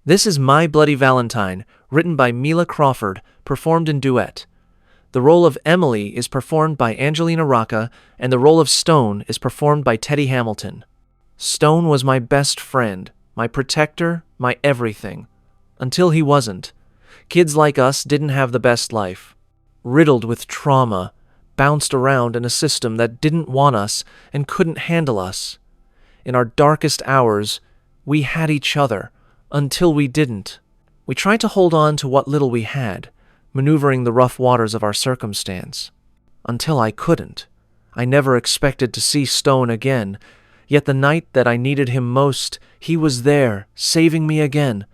This is My Bloody Valentine, written by Mila Crawford, performed in duet. The role of Emily is performed by Angelina Rocca, and the role of Stone is performed by Teddy Hamilton. Stone was my best friend, my protector, my everything. Until he wasn't. Kids like us didn't have the best life. Riddled with trauma, bounced around in a system that didn't want us and couldn't handle us. In our darkest hours, we had each other, until we didn't. We tried to hold on to what little we had, maneuvering the rough waters of our circumstance. Until I couldn't. I never expected to see Stone again, yet the night that I needed him most, he was there, saving me again,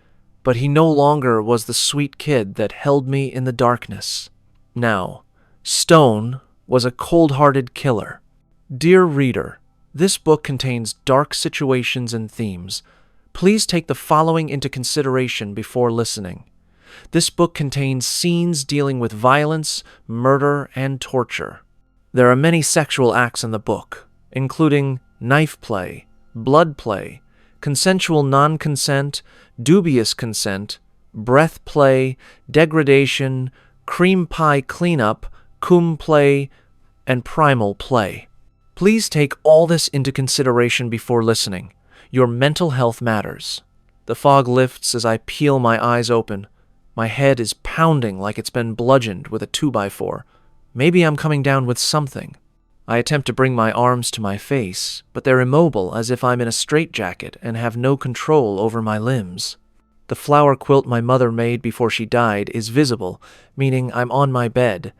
but he no longer was the sweet kid that held me in the darkness. Now, Stone was a cold-hearted killer. Dear reader, this book contains dark situations and themes. Please take the following into consideration before listening. This book contains scenes dealing with violence, murder, and torture. There are many sexual acts in the book, including knife play, blood play, consensual non-consent, dubious consent, breath play, degradation, cream pie cleanup, cum play, and primal play. Please take all this into consideration before listening. Your mental health matters. The fog lifts as I peel my eyes open. My head is pounding like it's been bludgeoned with a 2x4. Maybe I'm coming down with something. I attempt to bring my arms to my face, but they're immobile as if I'm in a straitjacket and have no control over my limbs. The flower quilt my mother made before she died is visible, meaning I'm on my bed.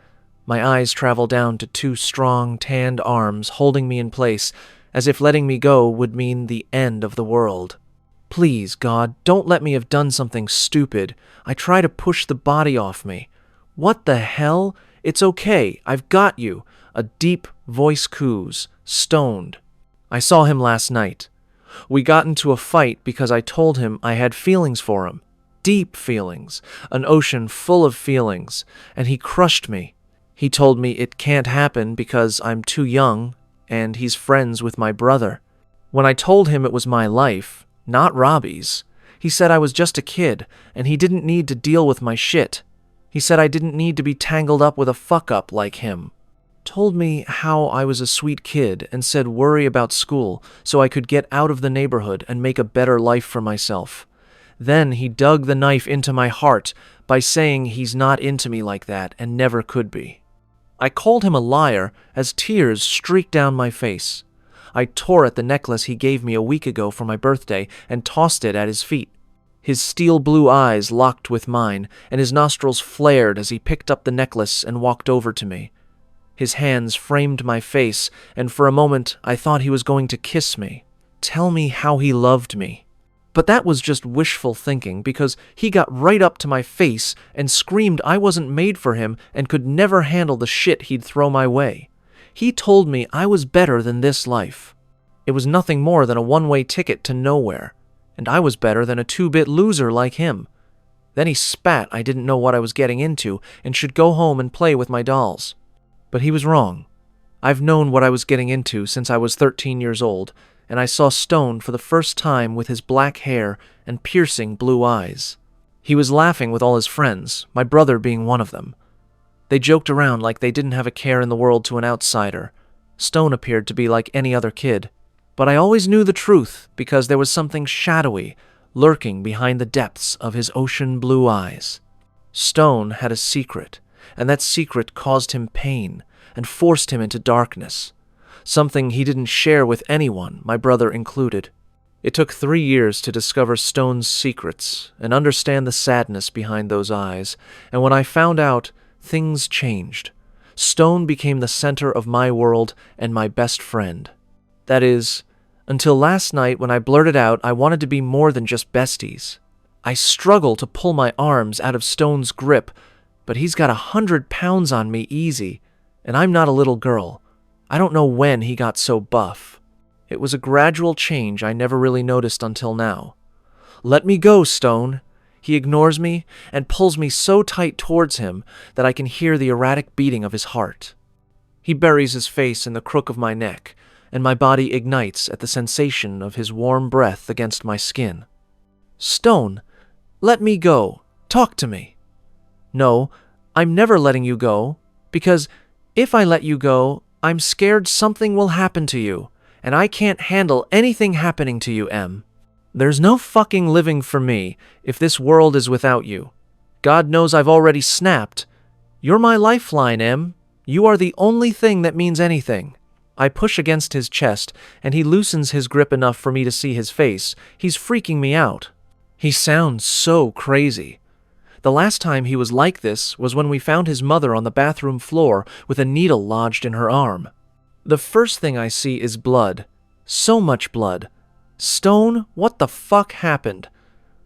My eyes travel down to two strong, tanned arms holding me in place, as if letting me go would mean the end of the world. Please, God, don't let me have done something stupid. I try to push the body off me. What the hell? It's okay. I've got you. A deep voice coos, stoned. I saw him last night. We got into a fight because I told him I had feelings for him. Deep feelings. An ocean full of feelings. And he crushed me. He told me it can't happen because I'm too young, and he's friends with my brother. When I told him it was my life, not Robbie's, he said I was just a kid, and he didn't need to deal with my shit. He said I didn't need to be tangled up with a fuck-up like him. Told me how I was a sweet kid and said worry about school so I could get out of the neighborhood and make a better life for myself. Then he dug the knife into my heart by saying he's not into me like that and never could be. I called him a liar as tears streaked down my face. I tore at the necklace he gave me a week ago for my birthday and tossed it at his feet. His steel blue eyes locked with mine, and his nostrils flared as he picked up the necklace and walked over to me. His hands framed my face, and for a moment I thought he was going to kiss me, tell me how he loved me. But that was just wishful thinking, because he got right up to my face and screamed I wasn't made for him and could never handle the shit he'd throw my way. He told me I was better than this life. It was nothing more than a one-way ticket to nowhere, and I was better than a two-bit loser like him. Then he spat I didn't know what I was getting into and should go home and play with my dolls. But he was wrong. I've known what I was getting into since I was 13 years old, and I saw Stone for the first time with his black hair and piercing blue eyes. He was laughing with all his friends, my brother being one of them. They joked around like they didn't have a care in the world to an outsider. Stone appeared to be like any other kid. But I always knew the truth because there was something shadowy lurking behind the depths of his ocean blue eyes. Stone had a secret, and that secret caused him pain and forced him into darkness. Something he didn't share with anyone, my brother included. It took 3 years to discover Stone's secrets and understand the sadness behind those eyes, and when I found out, things changed. Stone became the center of my world and my best friend. That is, until last night when I blurted out I wanted to be more than just besties. I struggle to pull my arms out of Stone's grip, but he's got 100 pounds on me easy, and I'm not a little girl. I don't know when he got so buff. It was a gradual change I never really noticed until now. Let me go, Stone. He ignores me and pulls me so tight towards him that I can hear the erratic beating of his heart. He buries his face in the crook of my neck, and my body ignites at the sensation of his warm breath against my skin. Stone, Let me go. Talk to me. No, I'm never letting you go, because if I let you go, I'm scared something will happen to you, and I can't handle anything happening to you, Em. There's no fucking living for me if this world is without you. God knows I've already snapped. You're my lifeline, Em. You are the only thing that means anything. I push against his chest, and he loosens his grip enough for me to see his face. He's freaking me out. He sounds so crazy. The last time he was like this was when we found his mother on the bathroom floor with a needle lodged in her arm. The first thing I see is blood. So much blood. Stone, what the fuck happened?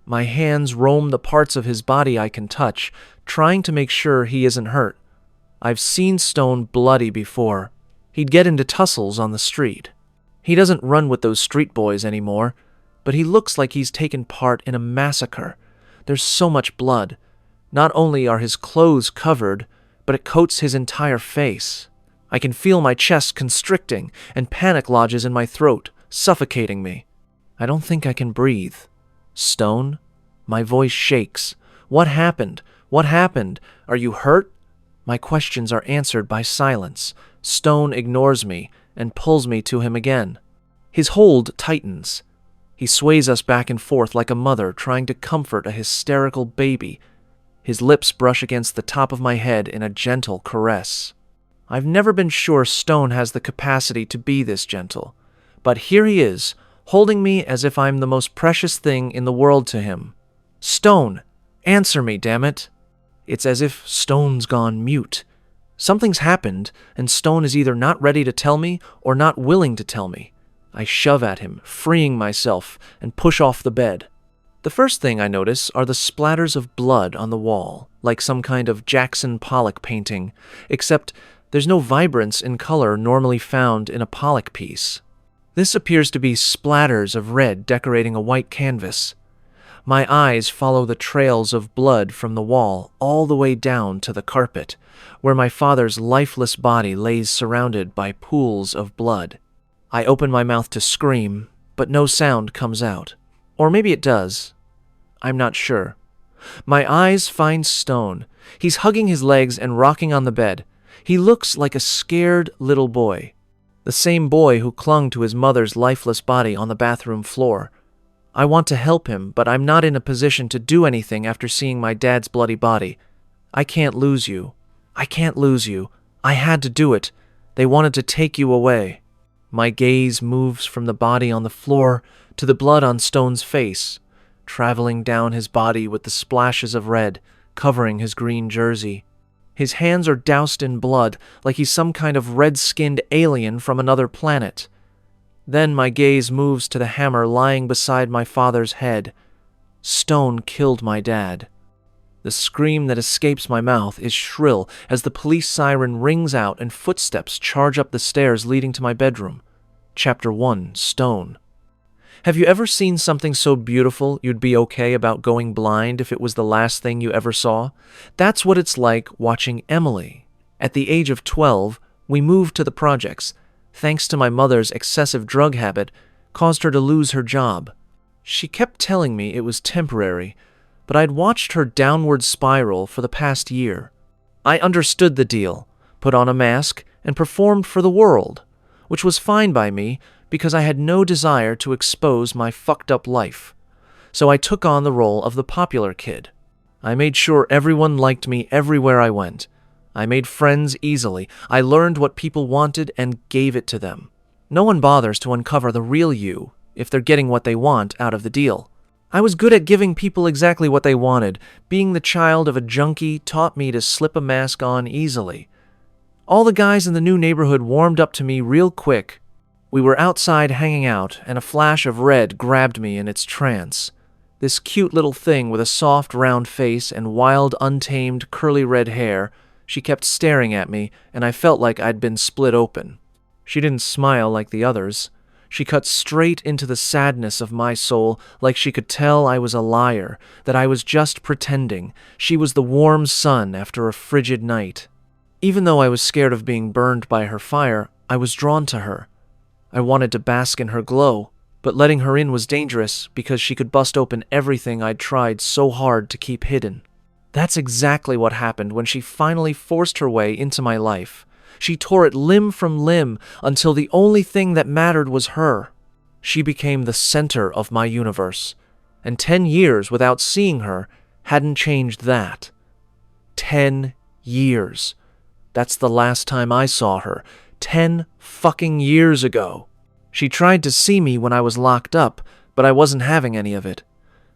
My hands roam the parts of his body I can touch, trying to make sure he isn't hurt. I've seen Stone bloody before. He'd get into tussles on the street. He doesn't run with those street boys anymore, but he looks like he's taken part in a massacre. There's so much blood. Not only are his clothes covered, but it coats his entire face. I can feel my chest constricting, and panic lodges in my throat, suffocating me. I don't think I can breathe. Stone? My voice shakes. What happened? What happened? Are you hurt? My questions are answered by silence. Stone ignores me and pulls me to him again. His hold tightens. He sways us back and forth like a mother trying to comfort a hysterical baby. His lips brush against the top of my head in a gentle caress. I've never been sure Stone has the capacity to be this gentle, but here he is, holding me as if I'm the most precious thing in the world to him. Stone, answer me, damn it. It's as if Stone's gone mute. Something's happened, and Stone is either not ready to tell me or not willing to tell me. I shove at him, freeing myself, and push off the bed. The first thing I notice are the splatters of blood on the wall, like some kind of Jackson Pollock painting, except there's no vibrance in color normally found in a Pollock piece. This appears to be splatters of red decorating a white canvas. My eyes follow the trails of blood from the wall all the way down to the carpet, where my father's lifeless body lays surrounded by pools of blood. I open my mouth to scream, but no sound comes out. Or maybe it does. I'm not sure. My eyes find Stone. He's hugging his legs and rocking on the bed. He looks like a scared little boy. The same boy who clung to his mother's lifeless body on the bathroom floor. I want to help him, but I'm not in a position to do anything after seeing my dad's bloody body. I can't lose you. I can't lose you. I had to do it. They wanted to take you away. My gaze moves from the body on the floor to the blood on Stone's face, traveling down his body with the splashes of red covering his green jersey. His hands are doused in blood like he's some kind of red-skinned alien from another planet. Then my gaze moves to the hammer lying beside my father's head. Stone killed my dad. The scream that escapes my mouth is shrill as the police siren rings out and footsteps charge up the stairs leading to my bedroom. Chapter 1, Stone. Have you ever seen something so beautiful you'd be okay about going blind if it was the last thing you ever saw? That's what it's like watching Emily. At the age of 12, we moved to the projects. Thanks to my mother's excessive drug habit, caused her to lose her job. She kept telling me it was temporary, but I'd watched her downward spiral for the past year. I understood the deal, put on a mask, and performed for the world, which was fine by me because I had no desire to expose my fucked up life. So I took on the role of the popular kid. I made sure everyone liked me everywhere I went. I made friends easily. I learned what people wanted and gave it to them. No one bothers to uncover the real you if they're getting what they want out of the deal. I was good at giving people exactly what they wanted. Being the child of a junkie taught me to slip a mask on easily. All the guys in the new neighborhood warmed up to me real quick. We were outside hanging out, and a flash of red grabbed me in its trance. This cute little thing with a soft, round face and wild, untamed, curly red hair, she kept staring at me, and I felt like I'd been split open. She didn't smile like the others. She cut straight into the sadness of my soul, like she could tell I was a liar, that I was just pretending. She was the warm sun after a frigid night. Even though I was scared of being burned by her fire, I was drawn to her. I wanted to bask in her glow. But letting her in was dangerous because she could bust open everything I'd tried so hard to keep hidden. That's exactly what happened when she finally forced her way into my life. She tore it limb from limb until the only thing that mattered was her. She became the center of my universe, and 10 years without seeing her hadn't changed that. 10 years. That's the last time I saw her. 10 fucking years ago. She tried to see me when I was locked up, but I wasn't having any of it.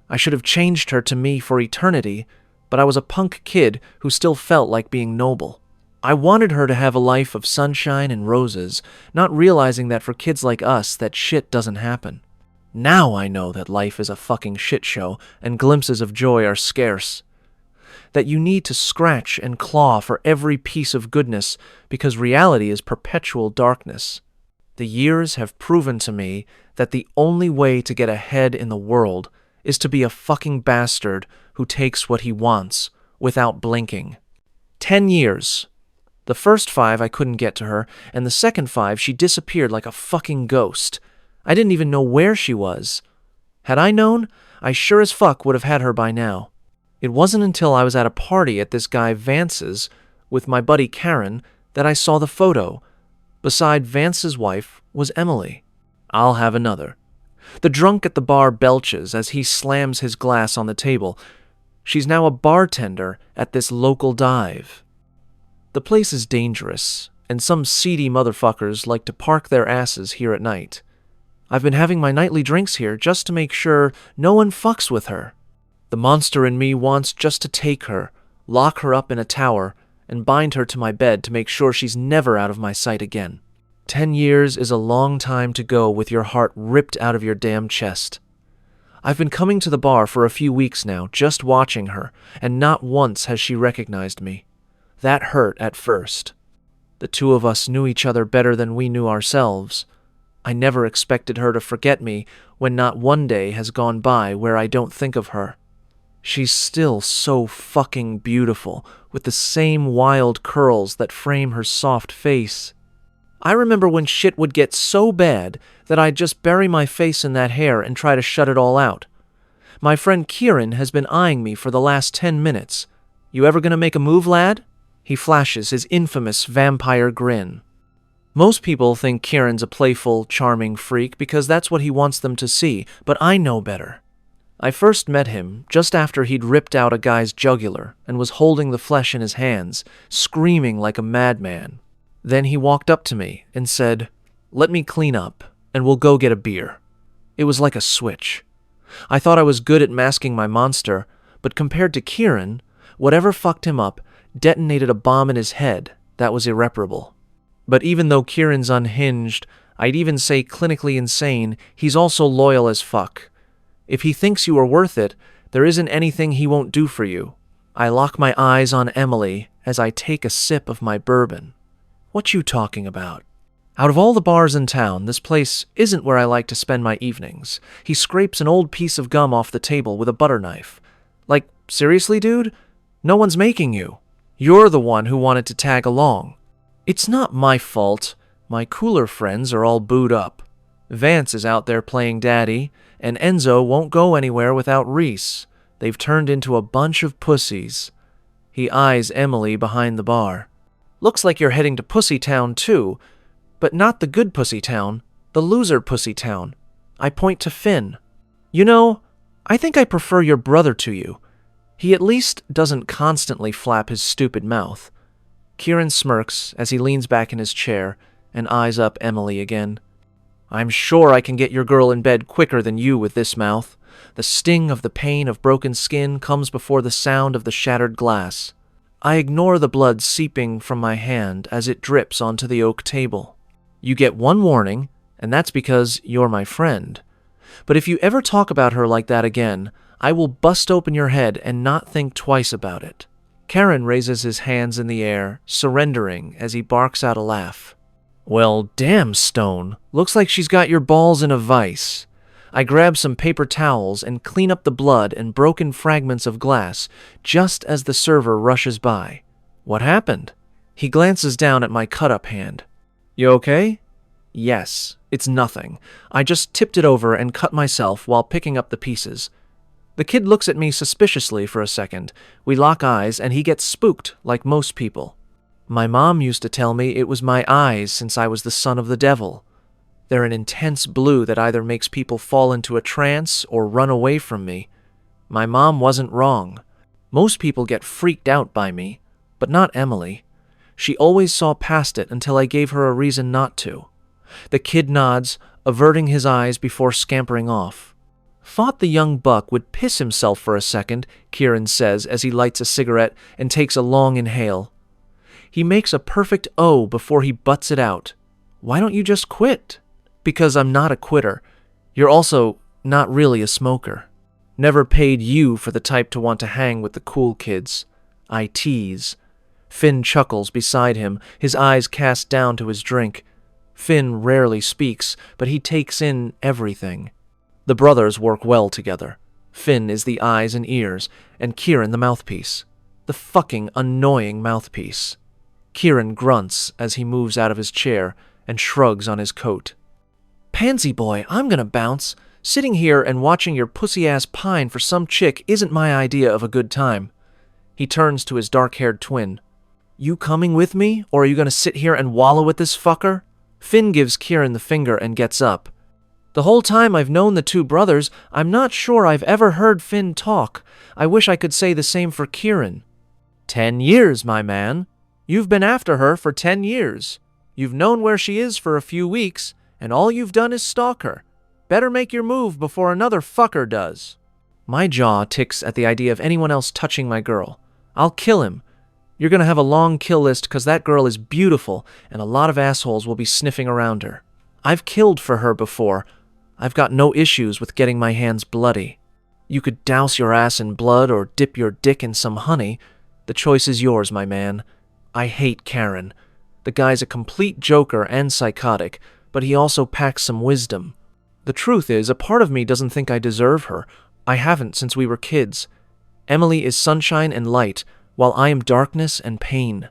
I should have changed her to me for eternity, but I was a punk kid who still felt like being noble. I wanted her to have a life of sunshine and roses, not realizing that for kids like us that shit doesn't happen. Now I know that life is a fucking shit show and glimpses of joy are scarce. That you need to scratch and claw for every piece of goodness because reality is perpetual darkness. The years have proven to me that the only way to get ahead in the world is to be a fucking bastard who takes what he wants without blinking. 10 years. The first 5 I couldn't get to her, and the second 5 she disappeared like a fucking ghost. I didn't even know where she was. Had I known, I sure as fuck would have had her by now. It wasn't until I was at a party at this guy Vance's with my buddy Karen that I saw the photo. Beside Vance's wife was Emily. I'll have another. The drunk at the bar belches as he slams his glass on the table. She's now a bartender at this local dive. The place is dangerous, and some seedy motherfuckers like to park their asses here at night. I've been having my nightly drinks here just to make sure no one fucks with her. The monster in me wants just to take her, lock her up in a tower, and bind her to my bed to make sure she's never out of my sight again. 10 years is a long time to go with your heart ripped out of your damn chest. I've been coming to the bar for a few weeks now, just watching her, and not once has she recognized me. That hurt at first. The two of us knew each other better than we knew ourselves. I never expected her to forget me when not one day has gone by where I don't think of her. She's still so fucking beautiful, with the same wild curls that frame her soft face. I remember when shit would get so bad that I'd just bury my face in that hair and try to shut it all out. My friend Kieran has been eyeing me for the last 10 minutes. You ever gonna make a move, lad? He flashes his infamous vampire grin. Most people think Kieran's a playful, charming freak because that's what he wants them to see, but I know better. I first met him just after he'd ripped out a guy's jugular and was holding the flesh in his hands, screaming like a madman. Then he walked up to me and said, "Let me clean up, and we'll go get a beer." It was like a switch. I thought I was good at masking my monster, but compared to Kieran, whatever fucked him up detonated a bomb in his head that was irreparable. But even though Kieran's unhinged, I'd even say clinically insane, he's also loyal as fuck. If he thinks you are worth it, there isn't anything he won't do for you. I lock my eyes on Emily as I take a sip of my bourbon. What you talking about? Out of all the bars in town, this place isn't where I like to spend my evenings. He scrapes an old piece of gum off the table with a butter knife. Like, seriously, dude? No one's making you. You're the one who wanted to tag along. It's not my fault. My cooler friends are all booed up. Vance is out there playing daddy, and Enzo won't go anywhere without Reese. They've turned into a bunch of pussies. He eyes Emily behind the bar. Looks like you're heading to Pussy Town too, but not the good Pussy Town, the loser Pussy Town. I point to Finn. You know, I think I prefer your brother to you. He at least doesn't constantly flap his stupid mouth. Kieran smirks as he leans back in his chair and eyes up Emily again. I'm sure I can get your girl in bed quicker than you with this mouth. The sting of the pain of broken skin comes before the sound of the shattered glass. I ignore the blood seeping from my hand as it drips onto the oak table. You get one warning, and that's because you're my friend. But if you ever talk about her like that again, I will bust open your head and not think twice about it. Karen raises his hands in the air, surrendering as he barks out a laugh. Well, damn, Stone. Looks like she's got your balls in a vice. I grab some paper towels and clean up the blood and broken fragments of glass just as the server rushes by. What happened? He glances down at my cut-up hand. You okay? Yes. It's nothing. I just tipped it over and cut myself while picking up the pieces. The kid looks at me suspiciously for a second. We lock eyes and he gets spooked like most people. My mom used to tell me it was my eyes since I was the son of the devil. They're an intense blue that either makes people fall into a trance or run away from me. My mom wasn't wrong. Most people get freaked out by me, but not Emily. She always saw past it until I gave her a reason not to. The kid nods, averting his eyes before scampering off. Thought the young buck would piss himself for a second, Kieran says as he lights a cigarette and takes a long inhale. He makes a perfect O before he butts it out. Why don't you just quit? Because I'm not a quitter. You're also not really a smoker. Never paid you for the type to want to hang with the cool kids. I tease. Finn chuckles beside him, his eyes cast down to his drink. Finn rarely speaks, but he takes in everything. The brothers work well together. Finn is the eyes and ears, and Kieran the mouthpiece. The fucking annoying mouthpiece. Kieran grunts as he moves out of his chair and shrugs on his coat. Pansy boy, I'm gonna bounce. Sitting here and watching your pussy-ass pine for some chick isn't my idea of a good time. He turns to his dark-haired twin. You coming with me, or are you gonna sit here and wallow with this fucker? Finn gives Kieran the finger and gets up. The whole time I've known the two brothers, I'm not sure I've ever heard Finn talk. I wish I could say the same for Kieran. 10 years, my man. You've been after her for 10 years. You've known where she is for a few weeks, and all you've done is stalk her. Better make your move before another fucker does. My jaw ticks at the idea of anyone else touching my girl. I'll kill him. You're gonna have a long kill list because that girl is beautiful and a lot of assholes will be sniffing around her. I've killed for her before. I've got no issues with getting my hands bloody. You could douse your ass in blood or dip your dick in some honey. The choice is yours, my man. I hate Karen. The guy's a complete joker and psychotic, but he also packs some wisdom. The truth is, a part of me doesn't think I deserve her. I haven't since we were kids. Emily is sunshine and light, while I am darkness and pain.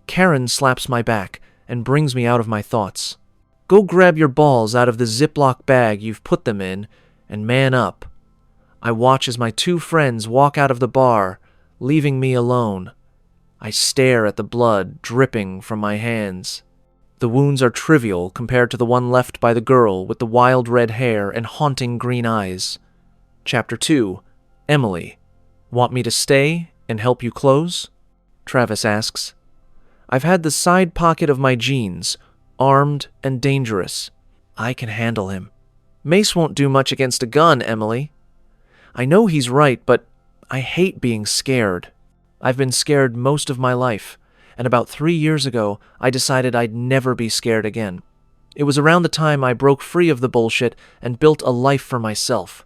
Karen slaps my back and brings me out of my thoughts. Go grab your balls out of the Ziploc bag you've put them in and man up. I watch as my two friends walk out of the bar, leaving me alone. I stare at the blood dripping from my hands. The wounds are trivial compared to the one left by the girl with the wild red hair and haunting green eyes. Chapter 2. Emily. Want me to stay and help you close? Travis asks. I've had the side pocket of my jeans, armed and dangerous. I can handle him. Mace won't do much against a gun, Emily. I know he's right, but I hate being scared. I've been scared most of my life, and about 3 years ago, I decided I'd never be scared again. It was around the time I broke free of the bullshit and built a life for myself.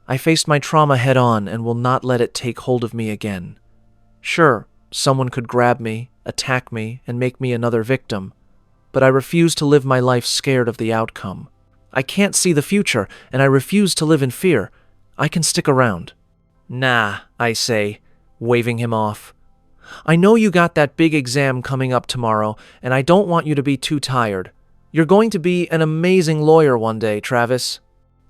I faced my trauma head-on and will not let it take hold of me again. Sure, someone could grab me, attack me, and make me another victim, but I refuse to live my life scared of the outcome. I can't see the future, and I refuse to live in fear. I can stick around. Nah, I say, waving him off. I know you got that big exam coming up tomorrow, and I don't want you to be too tired. You're going to be an amazing lawyer one day, Travis.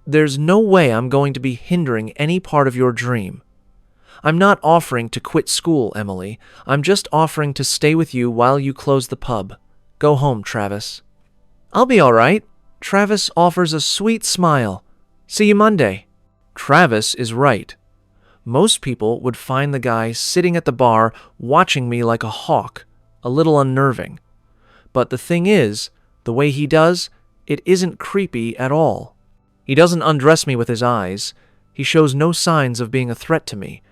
There's no way I'm going to be hindering any part of your dream. I'm not offering to quit school, Emily. I'm just offering to stay with you while you close the pub. Go home, Travis. I'll be all right. Travis offers a sweet smile. See you Monday. Travis is right. Most people would find the guy sitting at the bar watching me like a hawk a little unnerving. But the thing is, the way he does, it isn't creepy at all. He doesn't undress me with his eyes. He shows no signs of being a threat to me,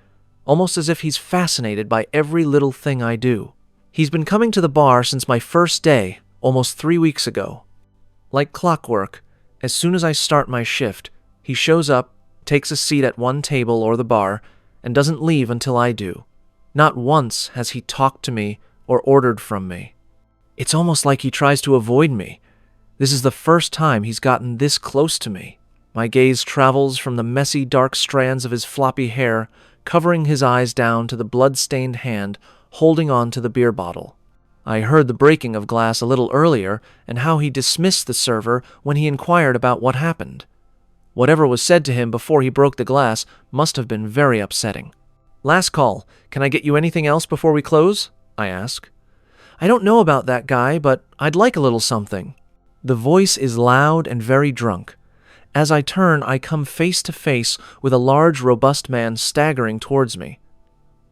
almost as if he's fascinated by every little thing I do. He's been coming to the bar since my first day, almost 3 weeks ago. Like clockwork, as soon as I start my shift, he shows up, takes a seat at one table or the bar, and doesn't leave until I do. Not once has he talked to me or ordered from me. It's almost like he tries to avoid me. This is the first time he's gotten this close to me. My gaze travels from the messy, dark strands of his floppy hair, covering his eyes down to the blood-stained hand holding on to the beer bottle. I heard the breaking of glass a little earlier and how he dismissed the server when he inquired about what happened. Whatever was said to him before he broke the glass must have been very upsetting. "Last call. Can I get you anything else before we close?" I ask. "I don't know about that guy, but I'd like a little something." The voice is loud and very drunk. As I turn, I come face to face with a large, robust man staggering towards me.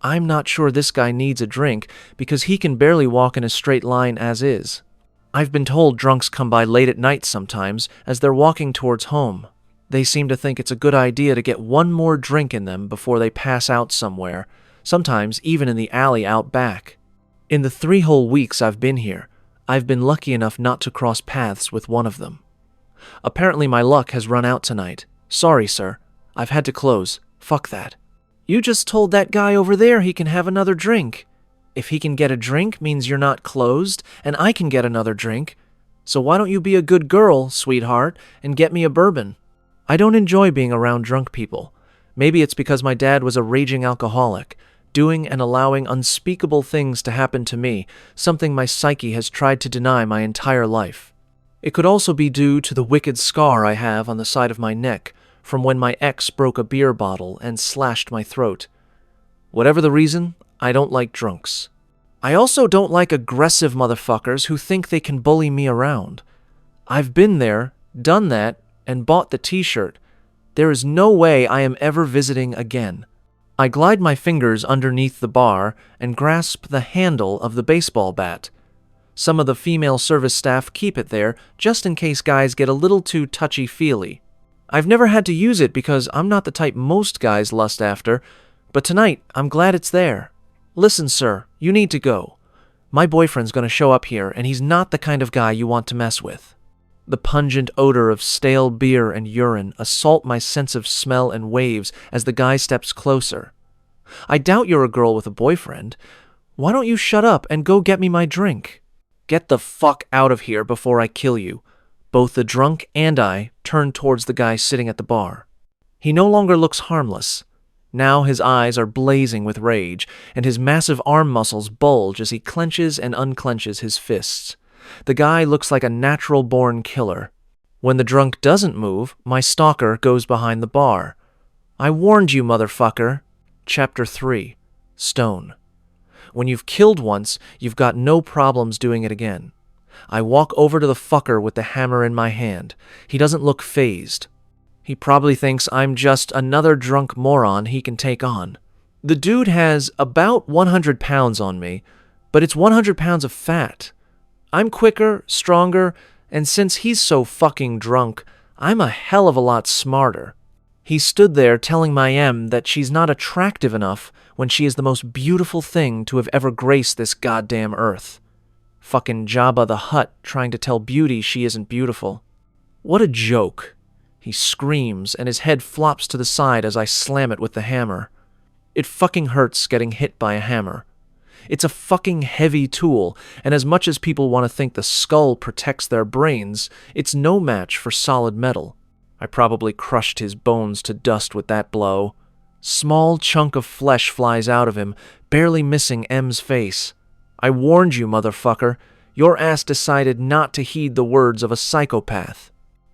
I'm not sure this guy needs a drink because he can barely walk in a straight line as is. I've been told drunks come by late at night sometimes as they're walking towards home. They seem to think it's a good idea to get one more drink in them before they pass out somewhere, sometimes even in the alley out back. In the 3 whole weeks I've been here, I've been lucky enough not to cross paths with one of them. Apparently my luck has run out tonight. Sorry, sir. I've had to close. Fuck that. You just told that guy over there he can have another drink. If he can get a drink means you're not closed, and I can get another drink. So why don't you be a good girl, sweetheart, and get me a bourbon? I don't enjoy being around drunk people. Maybe it's because my dad was a raging alcoholic, doing and allowing unspeakable things to happen to me, something my psyche has tried to deny my entire life. It could also be due to the wicked scar I have on the side of my neck from when my ex broke a beer bottle and slashed my throat. Whatever the reason, I don't like drunks. I also don't like aggressive motherfuckers who think they can bully me around. I've been there, done that, and bought the t-shirt. There is no way I am ever visiting again. I glide my fingers underneath the bar and grasp the handle of the baseball bat. Some of the female service staff keep it there just in case guys get a little too touchy-feely. I've never had to use it because I'm not the type most guys lust after, but tonight I'm glad it's there. Listen, sir, you need to go. My boyfriend's going to show up here, and he's not the kind of guy you want to mess with. The pungent odor of stale beer and urine assault my sense of smell and waves as the guy steps closer. I doubt you're a girl with a boyfriend. Why don't you shut up and go get me my drink? Get the fuck out of here before I kill you. Both the drunk and I turn towards the guy sitting at the bar. He no longer looks harmless. Now his eyes are blazing with rage, and his massive arm muscles bulge as he clenches and unclenches his fists. The guy looks like a natural-born killer. When the drunk doesn't move, my stalker goes behind the bar. I warned you, motherfucker. Chapter 3. Stone. When you've killed once, you've got no problems doing it again. I walk over to the fucker with the hammer in my hand. He doesn't look fazed. He probably thinks I'm just another drunk moron he can take on. The dude has about 100 pounds on me, but it's 100 pounds of fat. I'm quicker, stronger, and since he's so fucking drunk, I'm a hell of a lot smarter. He stood there telling my M that she's not attractive enough when she is the most beautiful thing to have ever graced this goddamn earth. Fucking Jabba the Hutt trying to tell beauty she isn't beautiful. What a joke. He screams and his head flops to the side as I slam it with the hammer. It fucking hurts getting hit by a hammer. It's a fucking heavy tool, and as much as people want to think the skull protects their brains, it's no match for solid metal. I probably crushed his bones to dust with that blow. Small chunk of flesh flies out of him, barely missing M's face. I warned you, motherfucker. Your ass decided not to heed the words of a psychopath.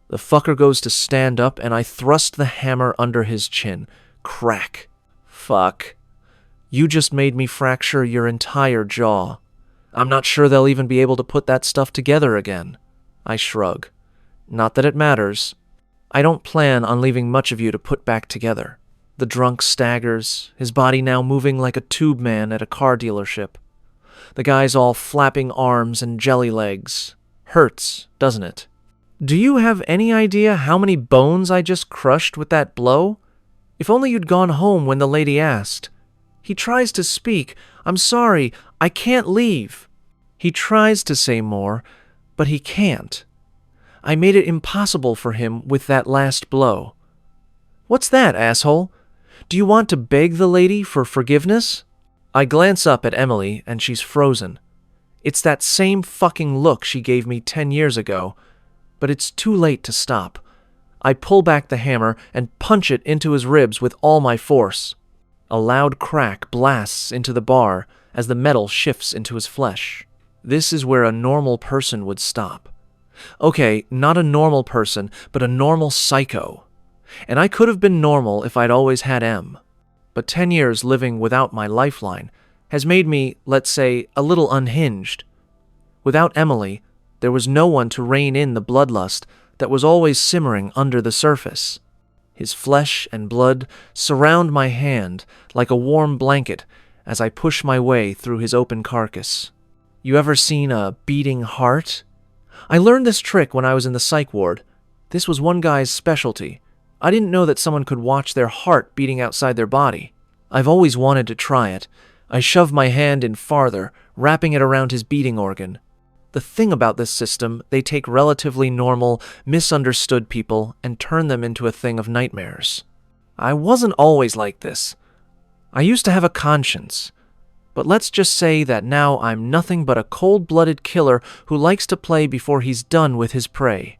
The fucker goes to stand up, and I thrust the hammer under his chin. Crack. Fuck. You just made me fracture your entire jaw. I'm not sure they'll even be able to put that stuff together again. I shrug. Not that it matters. I don't plan on leaving much of you to put back together. The drunk staggers, his body now moving like a tube man at a car dealership. The guy's all flapping arms and jelly legs. Hurts, doesn't it? Do you have any idea how many bones I just crushed with that blow? If only you'd gone home when the lady asked. He tries to speak. I'm sorry, I can't leave. He tries to say more, but he can't. I made it impossible for him with that last blow. What's that, asshole? Do you want to beg the lady for forgiveness? I glance up at Emily, and she's frozen. It's that same fucking look she gave me 10 years ago, but it's too late to stop. I pull back the hammer and punch it into his ribs with all my force. A loud crack blasts into the bar as the metal shifts into his flesh. This is where a normal person would stop. Okay, not a normal person, but a normal psycho. And I could have been normal if I'd always had M. But 10 years living without my lifeline has made me, let's say, a little unhinged. Without Emily, there was no one to rein in the bloodlust that was always simmering under the surface. His flesh and blood surround my hand like a warm blanket as I push my way through his open carcass. You ever seen a beating heart? I learned this trick when I was in the psych ward. This was one guy's specialty. I didn't know that someone could watch their heart beating outside their body. I've always wanted to try it. I shoved my hand in farther, wrapping it around his beating organ. The thing about this system, they take relatively normal, misunderstood people and turn them into a thing of nightmares. I wasn't always like this. I used to have a conscience. But let's just say that now I'm nothing but a cold-blooded killer who likes to play before he's done with his prey.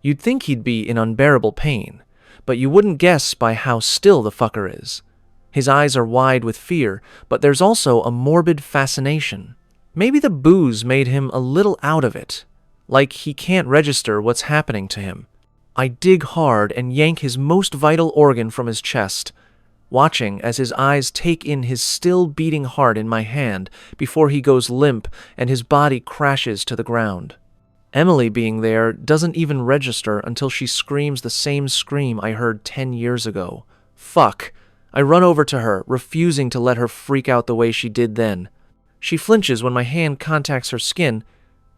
You'd think he'd be in unbearable pain, but you wouldn't guess by how still the fucker is. His eyes are wide with fear, but there's also a morbid fascination. Maybe the booze made him a little out of it, like he can't register what's happening to him. I dig hard and yank his most vital organ from his chest, watching as his eyes take in his still beating heart in my hand before he goes limp and his body crashes to the ground. Emily being there doesn't even register until she screams the same scream I heard 10 years ago. Fuck. I run over to her, refusing to let her freak out the way she did then. She flinches when my hand contacts her skin,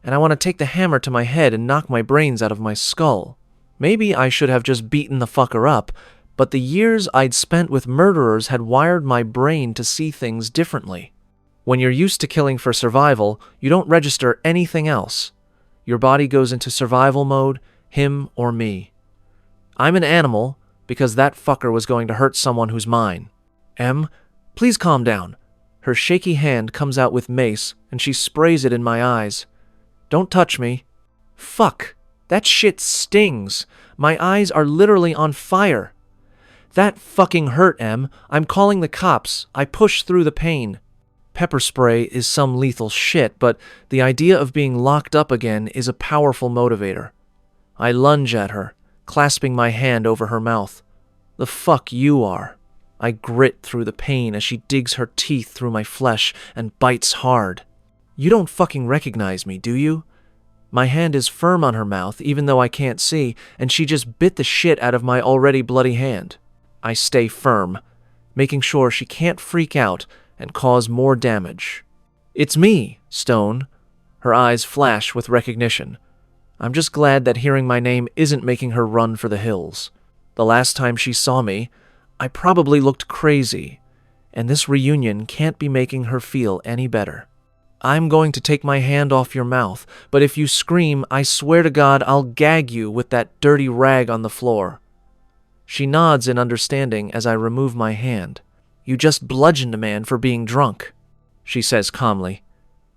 and I want to take the hammer to my head and knock my brains out of my skull. Maybe I should have just beaten the fucker up, but the years I'd spent with murderers had wired my brain to see things differently. When you're used to killing for survival, you don't register anything else. Your body goes into survival mode, him or me. I'm an animal because that fucker was going to hurt someone who's mine. Em, please calm down. Her shaky hand comes out with mace, and she sprays it in my eyes. Don't touch me. Fuck. That shit stings. My eyes are literally on fire. That fucking hurt, Em. I'm calling the cops. I push through the pain. Pepper spray is some lethal shit, but the idea of being locked up again is a powerful motivator. I lunge at her, clasping my hand over her mouth. The fuck you are. I grit through the pain as she digs her teeth through my flesh and bites hard. You don't fucking recognize me, do you? My hand is firm on her mouth, even though I can't see, and she just bit the shit out of my already bloody hand. I stay firm, making sure she can't freak out and cause more damage. It's me, Stone. Her eyes flash with recognition. I'm just glad that hearing my name isn't making her run for the hills. The last time she saw me, I probably looked crazy, and this reunion can't be making her feel any better. I'm going to take my hand off your mouth, but if you scream, I swear to God I'll gag you with that dirty rag on the floor. She nods in understanding as I remove my hand. You just bludgeoned a man for being drunk, she says calmly.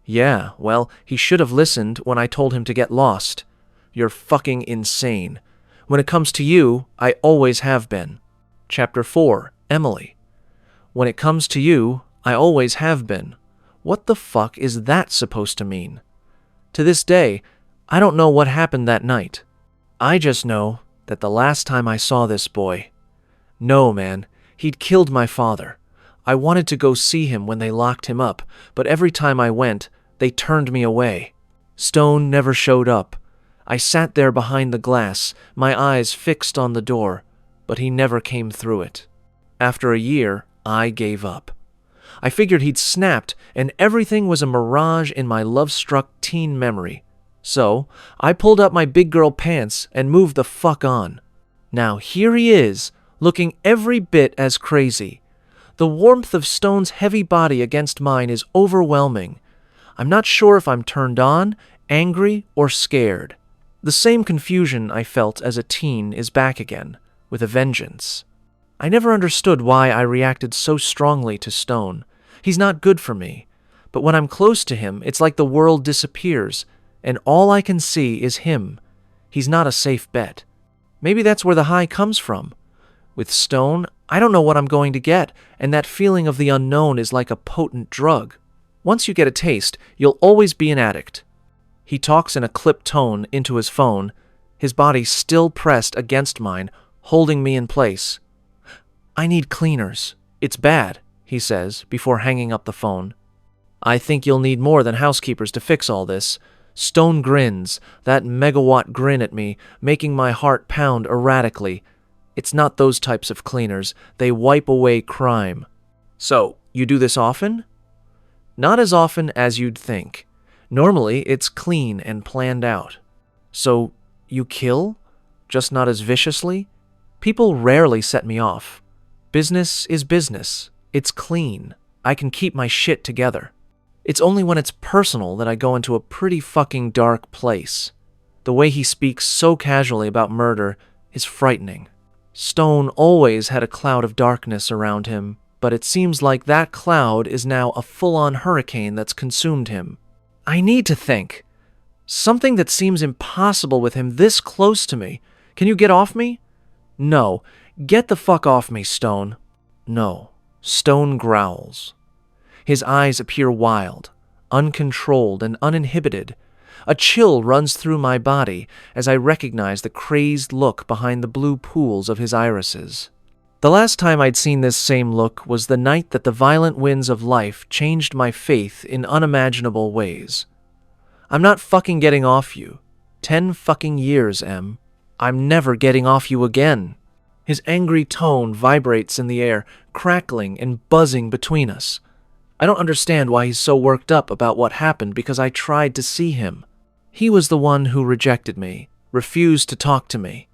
Yeah, well, he should have listened when I told him to get lost. You're fucking insane. When it comes to you, I always have been. Chapter 4, Emily. When it comes to you, I always have been. What the fuck is that supposed to mean? To this day, I don't know what happened that night. I just know that the last time I saw this boy... No, man, he'd killed my father. I wanted to go see him when they locked him up, but every time I went, they turned me away. Stone never showed up. I sat there behind the glass, my eyes fixed on the door, but he never came through it. After a year, I gave up. I figured he'd snapped, and everything was a mirage in my love-struck teen memory. So, I pulled up my big girl pants and moved the fuck on. Now here he is, looking every bit as crazy. The warmth of Stone's heavy body against mine is overwhelming. I'm not sure if I'm turned on, angry, or scared. The same confusion I felt as a teen is back again, with a vengeance. I never understood why I reacted so strongly to Stone. He's not good for me. But when I'm close to him, it's like the world disappears, and all I can see is him. He's not a safe bet. Maybe that's where the high comes from. With Stone, I don't know what I'm going to get, and that feeling of the unknown is like a potent drug. Once you get a taste, you'll always be an addict. He talks in a clipped tone into his phone, his body still pressed against mine, holding me in place. I need cleaners. It's bad, he says, before hanging up the phone. I think you'll need more than housekeepers to fix all this. Stone grins, that megawatt grin at me, making my heart pound erratically. It's not those types of cleaners. They wipe away crime. So, you do this often? Not as often as you'd think. Normally, it's clean and planned out. So, you kill? Just not as viciously? People rarely set me off. Business is business. It's clean. I can keep my shit together. It's only when it's personal that I go into a pretty fucking dark place. The way he speaks so casually about murder is frightening. Stone always had a cloud of darkness around him, but it seems like that cloud is now a full-on hurricane that's consumed him. I need to think. Something that seems impossible with him this close to me. Can you get off me? No. Get the fuck off me, Stone. No. Stone growls. His eyes appear wild, uncontrolled, and uninhibited. A chill runs through my body as I recognize the crazed look behind the blue pools of his irises. The last time I'd seen this same look was the night that the violent winds of life changed my faith in unimaginable ways. I'm not fucking getting off you. 10 fucking years, Em. I'm never getting off you again. His angry tone vibrates in the air, crackling and buzzing between us. I don't understand why he's so worked up about what happened because I tried to see him. He was the one who rejected me, refused to talk to me.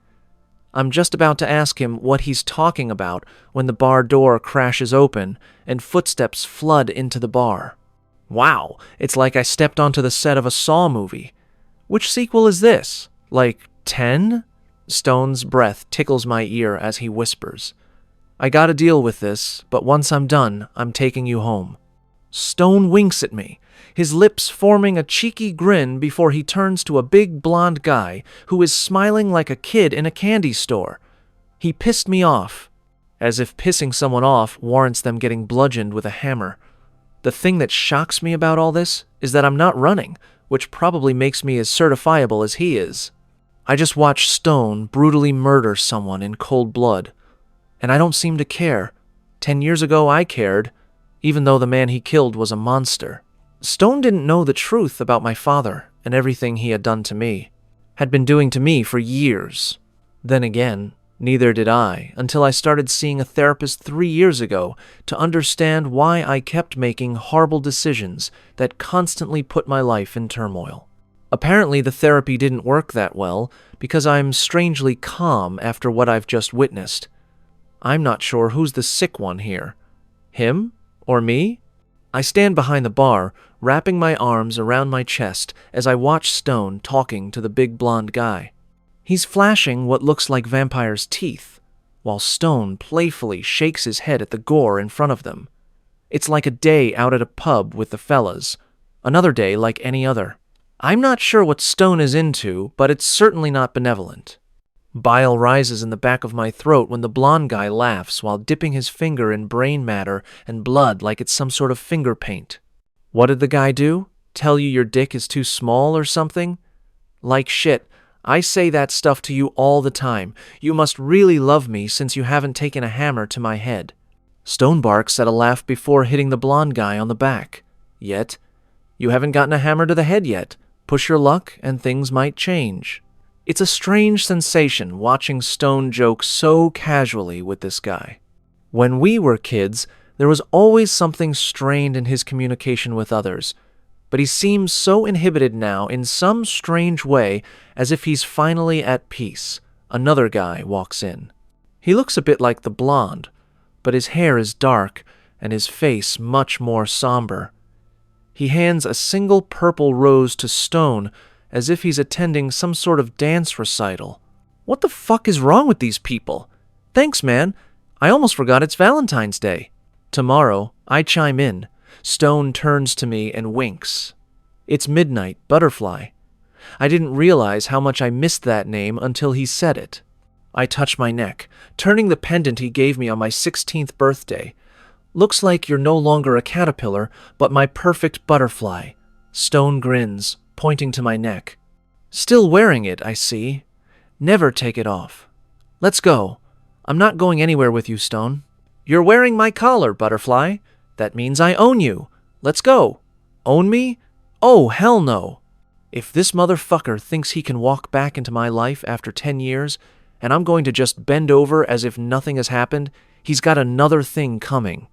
I'm just about to ask him what he's talking about when the bar door crashes open and footsteps flood into the bar. Wow, it's like I stepped onto the set of a Saw movie. Which sequel is this? Like 10? Stone's breath tickles my ear as he whispers. I gotta deal with this, but once I'm done, I'm taking you home. Stone winks at me, his lips forming a cheeky grin before he turns to a big blonde guy who is smiling like a kid in a candy store. He pissed me off, as if pissing someone off warrants them getting bludgeoned with a hammer. The thing that shocks me about all this is that I'm not running, which probably makes me as certifiable as he is. I just watched Stone brutally murder someone in cold blood, and I don't seem to care. 10 years ago I cared, even though the man he killed was a monster. Stone didn't know the truth about my father and everything he had done to me, had been doing to me for years. Then again, neither did I until I started seeing a therapist 3 years ago to understand why I kept making horrible decisions that constantly put my life in turmoil. Apparently the therapy didn't work that well because I'm strangely calm after what I've just witnessed. I'm not sure who's the sick one here. Him? Or me? I stand behind the bar, wrapping my arms around my chest as I watch Stone talking to the big blonde guy. He's flashing what looks like vampire's teeth, while Stone playfully shakes his head at the gore in front of them. It's like a day out at a pub with the fellas, another day like any other. I'm not sure what Stone is into, but it's certainly not benevolent. Bile rises in the back of my throat when the blonde guy laughs while dipping his finger in brain matter and blood like it's some sort of finger paint. What did the guy do? Tell you your dick is too small or something? Like shit, I say that stuff to you all the time. You must really love me since you haven't taken a hammer to my head. Stone barks at a laugh before hitting the blonde guy on the back. Yet, you haven't gotten a hammer to the head yet. Push your luck and things might change. It's a strange sensation watching Stone joke so casually with this guy. When we were kids, there was always something strained in his communication with others, but he seems so inhibited now in some strange way as if he's finally at peace. Another guy walks in. He looks a bit like the blonde, but his hair is dark and his face much more somber. He hands a single purple rose to Stone as if he's attending some sort of dance recital. What the fuck is wrong with these people? Thanks, man. I almost forgot it's Valentine's Day. Tomorrow, I chime in. Stone turns to me and winks. It's Midnight Butterfly. I didn't realize how much I missed that name until he said it. I touch my neck, turning the pendant he gave me on my 16th birthday. Looks like you're no longer a caterpillar, but my perfect butterfly. Stone grins, pointing to my neck. Still wearing it, I see. Never take it off. Let's go. I'm not going anywhere with you, Stone. You're wearing my collar, Butterfly. That means I own you. Let's go. Own me? Oh, hell no. If this motherfucker thinks he can walk back into my life after 10 years, and I'm going to just bend over as if nothing has happened, he's got another thing coming.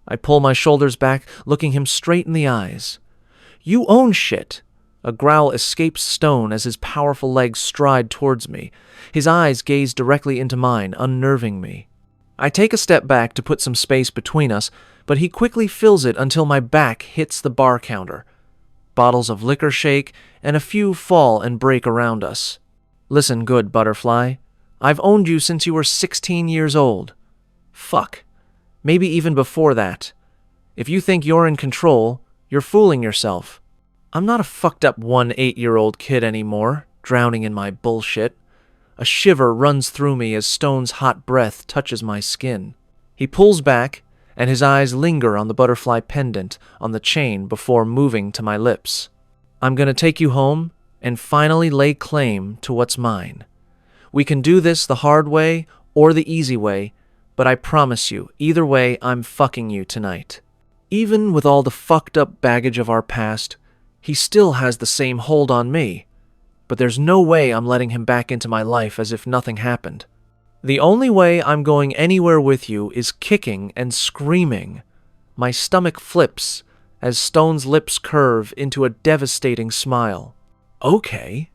I pull my shoulders back, looking him straight in the eyes. You own shit. A growl escapes Stone as his powerful legs stride towards me. His eyes gaze directly into mine, unnerving me. I take a step back to put some space between us, but he quickly fills it until my back hits the bar counter. Bottles of liquor shake, and a few fall and break around us. Listen good, Butterfly. I've owned you since you were 16 years old. Fuck. Maybe even before that. If you think you're in control, you're fooling yourself. I'm not a fucked up 8-year-old kid anymore, drowning in my bullshit. A shiver runs through me as Stone's hot breath touches my skin. He pulls back, and his eyes linger on the butterfly pendant on the chain before moving to my lips. I'm gonna take you home and finally lay claim to what's mine. We can do this the hard way or the easy way, but I promise you, either way, I'm fucking you tonight. Even with all the fucked up baggage of our past, he still has the same hold on me, but there's no way I'm letting him back into my life as if nothing happened. The only way I'm going anywhere with you is kicking and screaming. My stomach flips as Stone's lips curve into a devastating smile. Okay.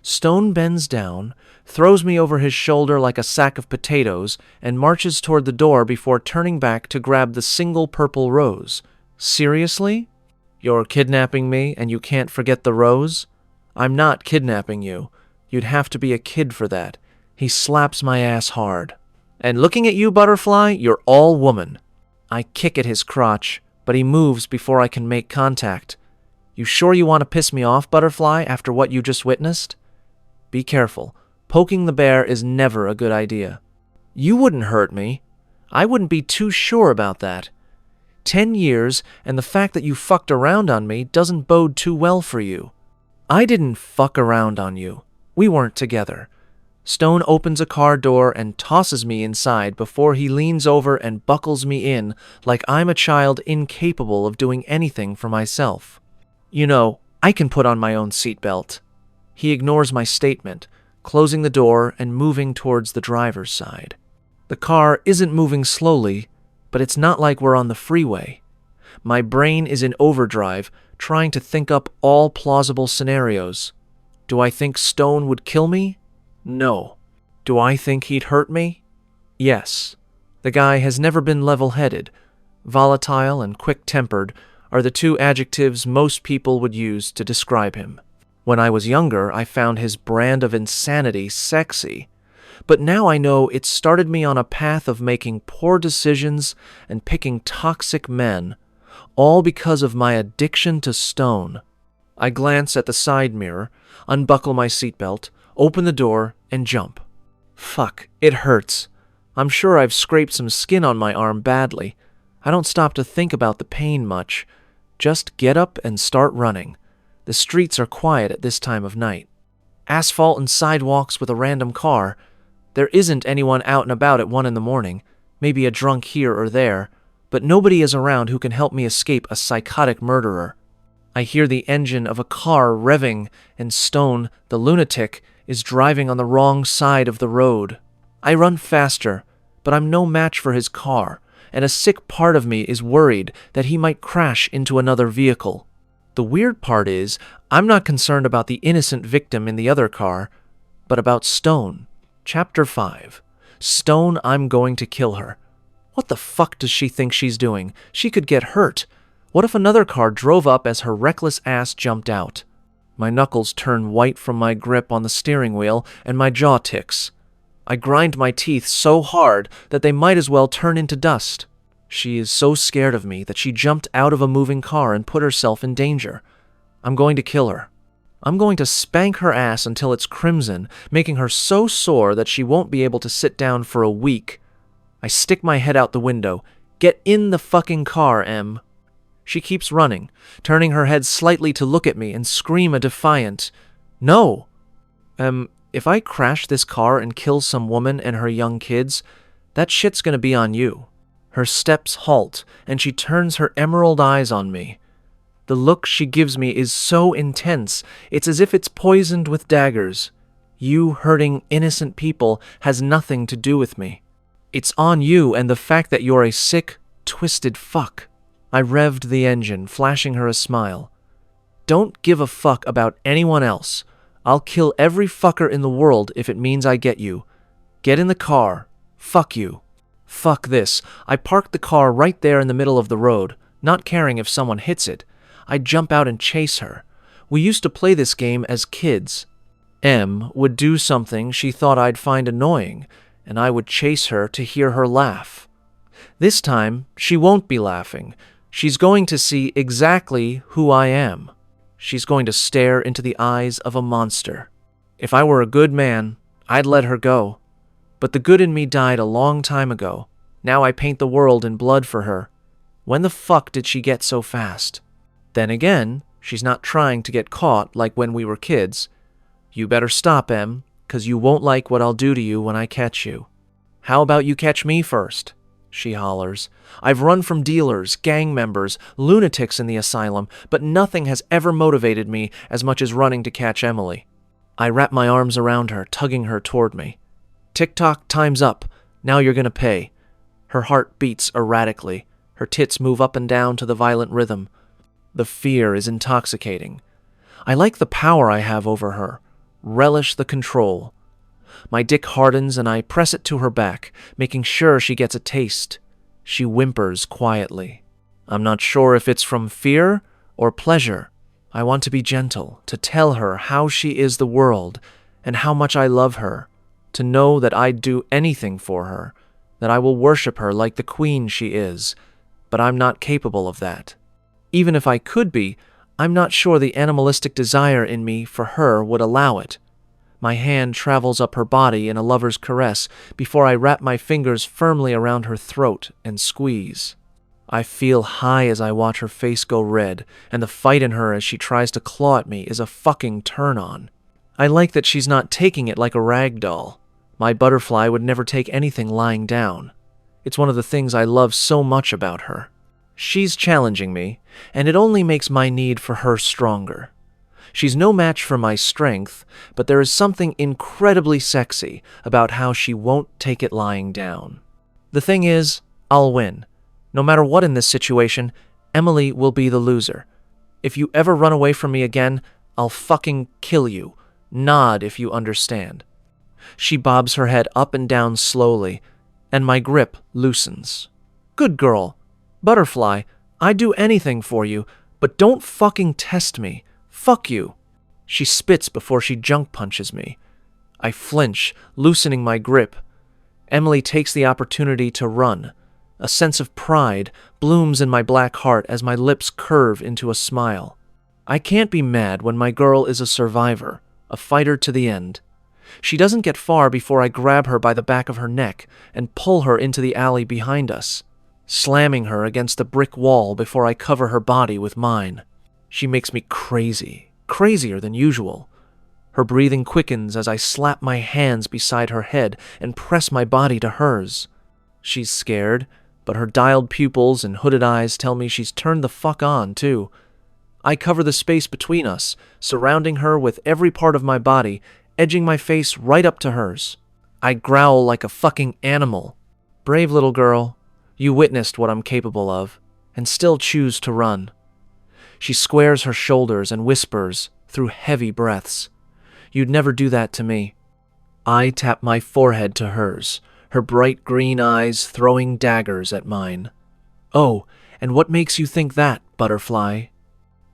Stone bends down, throws me over his shoulder like a sack of potatoes, and marches toward the door before turning back to grab the single purple rose. Seriously? You're kidnapping me and you can't forget the rose? I'm not kidnapping you. You'd have to be a kid for that. He slaps my ass hard. And looking at you, Butterfly, you're all woman. I kick at his crotch, but he moves before I can make contact. You sure you want to piss me off, Butterfly, after what you just witnessed? Be careful. Poking the bear is never a good idea. You wouldn't hurt me. I wouldn't be too sure about that. 10 years, and the fact that you fucked around on me doesn't bode too well for you. I didn't fuck around on you. We weren't together. Stone opens a car door and tosses me inside before he leans over and buckles me in like I'm a child incapable of doing anything for myself. You know, I can put on my own seatbelt. He ignores my statement, closing the door and moving towards the driver's side. The car isn't moving slowly, but it's not like we're on the freeway. My brain is in overdrive, trying to think up all plausible scenarios. Do I think Stone would kill me? No. Do I think he'd hurt me? Yes. The guy has never been level-headed. Volatile and quick-tempered are the two adjectives most people would use to describe him. When I was younger, I found his brand of insanity sexy. But now I know it started me on a path of making poor decisions and picking toxic men, all because of my addiction to Stone. I glance at the side mirror, unbuckle my seatbelt, open the door, and jump. Fuck, it hurts. I'm sure I've scraped some skin on my arm badly. I don't stop to think about the pain much. Just get up and start running. The streets are quiet at this time of night. Asphalt and sidewalks with a random car. There isn't anyone out and about at 1 a.m, maybe a drunk here or there, but nobody is around who can help me escape a psychotic murderer. I hear the engine of a car revving, and Stone, the lunatic, is driving on the wrong side of the road. I run faster, but I'm no match for his car, and a sick part of me is worried that he might crash into another vehicle. The weird part is, I'm not concerned about the innocent victim in the other car, but about Stone. Chapter 5. Stone, I'm going to kill her. What the fuck does she think she's doing? She could get hurt. What if another car drove up as her reckless ass jumped out? My knuckles turn white from my grip on the steering wheel, and my jaw ticks. I grind my teeth so hard that they might as well turn into dust. She is so scared of me that she jumped out of a moving car and put herself in danger. I'm going to kill her. I'm going to spank her ass until it's crimson, making her so sore that she won't be able to sit down for a week. I stick my head out the window. Get in the fucking car, Em. She keeps running, turning her head slightly to look at me and scream a defiant, "No!" If I crash this car and kill some woman and her young kids, that shit's gonna be on you. Her steps halt, and she turns her emerald eyes on me. The look she gives me is so intense, it's as if it's poisoned with daggers. You hurting innocent people has nothing to do with me. It's on you and the fact that you're a sick, twisted fuck. I revved the engine, flashing her a smile. Don't give a fuck about anyone else. I'll kill every fucker in the world if it means I get you. Get in the car. Fuck you. Fuck this. I parked the car right there in the middle of the road, not caring if someone hits it. I'd jump out and chase her. We used to play this game as kids. Em would do something she thought I'd find annoying, and I would chase her to hear her laugh. This time, she won't be laughing. She's going to see exactly who I am. She's going to stare into the eyes of a monster. If I were a good man, I'd let her go. But the good in me died a long time ago. Now I paint the world in blood for her. When the fuck did she get so fast? Then again, she's not trying to get caught like when we were kids. You better stop, Em, 'cause you won't like what I'll do to you when I catch you. How about you catch me first? She hollers. I've run from dealers, gang members, lunatics in the asylum, but nothing has ever motivated me as much as running to catch Emily. I wrap my arms around her, tugging her toward me. Tick-tock, time's up. Now you're gonna pay. Her heart beats erratically. Her tits move up and down to the violent rhythm. The fear is intoxicating. I like the power I have over her. Relish the control. My dick hardens and I press it to her back, making sure she gets a taste. She whimpers quietly. I'm not sure if it's from fear or pleasure. I want to be gentle, to tell her how she is the world and how much I love her, to know that I'd do anything for her, that I will worship her like the queen she is, but I'm not capable of that. Even if I could be, I'm not sure the animalistic desire in me for her would allow it. My hand travels up her body in a lover's caress before I wrap my fingers firmly around her throat and squeeze. I feel high as I watch her face go red, and the fight in her as she tries to claw at me is a fucking turn-on. I like that she's not taking it like a rag doll. My butterfly would never take anything lying down. It's one of the things I love so much about her. She's challenging me, and it only makes my need for her stronger. She's no match for my strength, but there is something incredibly sexy about how she won't take it lying down. The thing is, I'll win. No matter what in this situation, Emily will be the loser. If you ever run away from me again, I'll fucking kill you. Nod if you understand. She bobs her head up and down slowly, and my grip loosens. Good girl. Butterfly, I'd do anything for you, but don't fucking test me. Fuck you. She spits before she junk punches me. I flinch, loosening my grip. Emily takes the opportunity to run. A sense of pride blooms in my black heart as my lips curve into a smile. I can't be mad when my girl is a survivor, a fighter to the end. She doesn't get far before I grab her by the back of her neck and pull her into the alley behind us, slamming her against the brick wall before I cover her body with mine. She makes me crazy, crazier than usual. Her breathing quickens as I slap my hands beside her head and press my body to hers. She's scared, but her dialed pupils and hooded eyes tell me she's turned the fuck on, too. I cover the space between us, surrounding her with every part of my body, edging my face right up to hers. I growl like a fucking animal. Brave little girl, you witnessed what I'm capable of, and still choose to run. She squares her shoulders and whispers through heavy breaths, "You'd never do that to me." I tap my forehead to hers, her bright green eyes throwing daggers at mine. "Oh, and what makes you think that, Butterfly?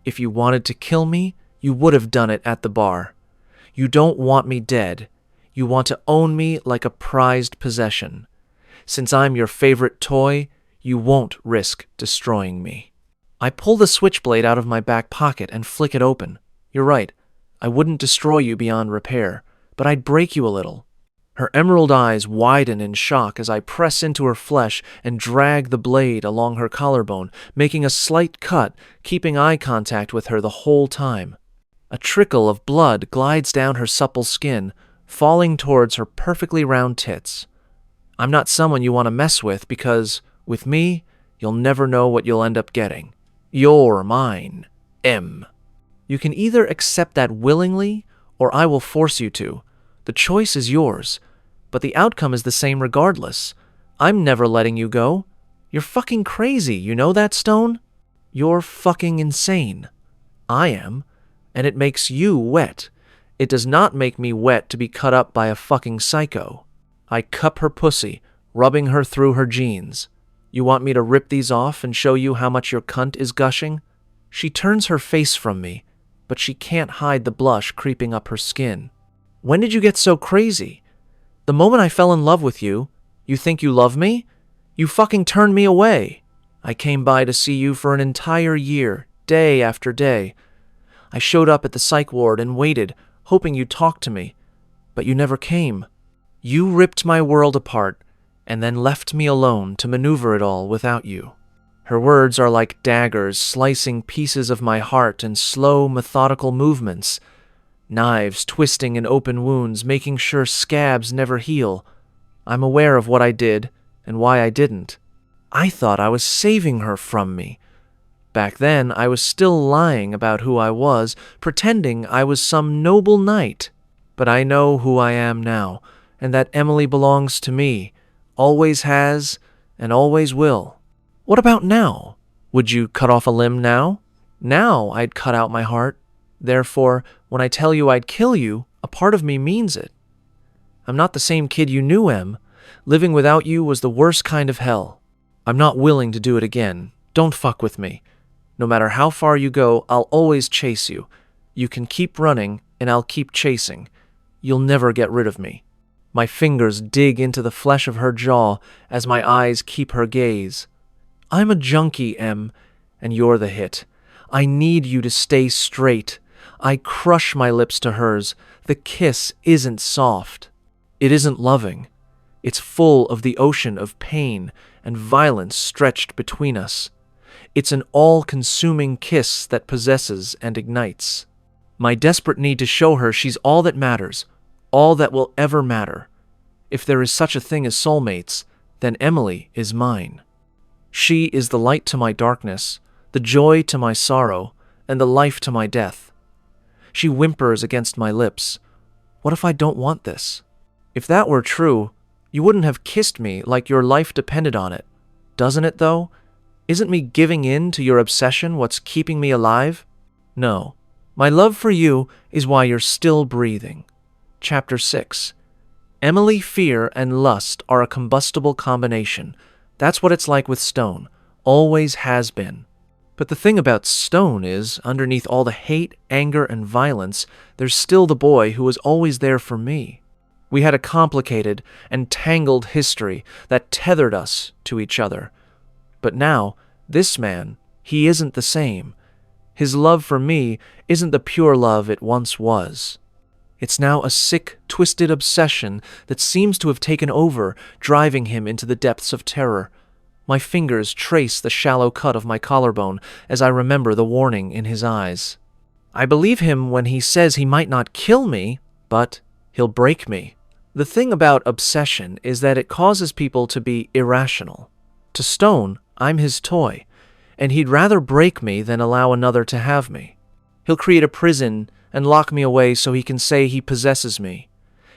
If you wanted to kill me, you would have done it at the bar. You don't want me dead. You want to own me like a prized possession. Since I'm your favorite toy, you won't risk destroying me." I pull the switchblade out of my back pocket and flick it open. You're right. I wouldn't destroy you beyond repair, but I'd break you a little. Her emerald eyes widen in shock as I press into her flesh and drag the blade along her collarbone, making a slight cut, keeping eye contact with her the whole time. A trickle of blood glides down her supple skin, falling towards her perfectly round tits. I'm not someone you want to mess with because, with me, you'll never know what you'll end up getting. You're mine, M. You can either accept that willingly, or I will force you to. The choice is yours, but the outcome is the same regardless. I'm never letting you go. You're fucking crazy, you know that, Stone? You're fucking insane. I am, and it makes you wet. It does not make me wet to be cut up by a fucking psycho. I cup her pussy, rubbing her through her jeans. You want me to rip these off and show you how much your cunt is gushing? She turns her face from me, but she can't hide the blush creeping up her skin. When did you get so crazy? The moment I fell in love with you, you think you love me? You fucking turned me away. I came by to see you for an entire year, day after day. I showed up at the psych ward and waited, hoping you'd talk to me, but you never came. You ripped my world apart and then left me alone to maneuver it all without you. Her words are like daggers slicing pieces of my heart in slow, methodical movements. Knives twisting in open wounds, making sure scabs never heal. I'm aware of what I did and why I didn't. I thought I was saving her from me. Back then, I was still lying about who I was, pretending I was some noble knight. But I know who I am now, and that Emily belongs to me, always has, and always will. What about now? Would you cut off a limb now? Now I'd cut out my heart. Therefore, when I tell you I'd kill you, a part of me means it. I'm not the same kid you knew, Em. Living without you was the worst kind of hell. I'm not willing to do it again. Don't fuck with me. No matter how far you go, I'll always chase you. You can keep running, and I'll keep chasing. You'll never get rid of me. My fingers dig into the flesh of her jaw as my eyes keep her gaze. I'm a junkie, Em, and you're the hit. I need you to stay straight. I crush my lips to hers. The kiss isn't soft. It isn't loving. It's full of the ocean of pain and violence stretched between us. It's an all-consuming kiss that possesses and ignites. My desperate need to show her she's all that matters, all that will ever matter. If there is such a thing as soulmates, then Emily is mine. She is the light to my darkness, the joy to my sorrow, and the life to my death. She whimpers against my lips. What if I don't want this? If that were true, you wouldn't have kissed me like your life depended on it. Doesn't it, though? Isn't me giving in to your obsession what's keeping me alive? No. My love for you is why you're still breathing. Chapter 6. Emily, fear, and lust are a combustible combination. That's what it's like with Stone. Always has been. But the thing about Stone is, underneath all the hate, anger, and violence, there's still the boy who was always there for me. We had a complicated and tangled history that tethered us to each other. But now, this man, he isn't the same. His love for me isn't the pure love it once was. It's now a sick, twisted obsession that seems to have taken over, driving him into the depths of terror. My fingers trace the shallow cut of my collarbone as I remember the warning in his eyes. I believe him when he says he might not kill me, but he'll break me. The thing about obsession is that it causes people to be irrational. To Stone, I'm his toy, and he'd rather break me than allow another to have me. He'll create a prison and lock me away so he can say he possesses me.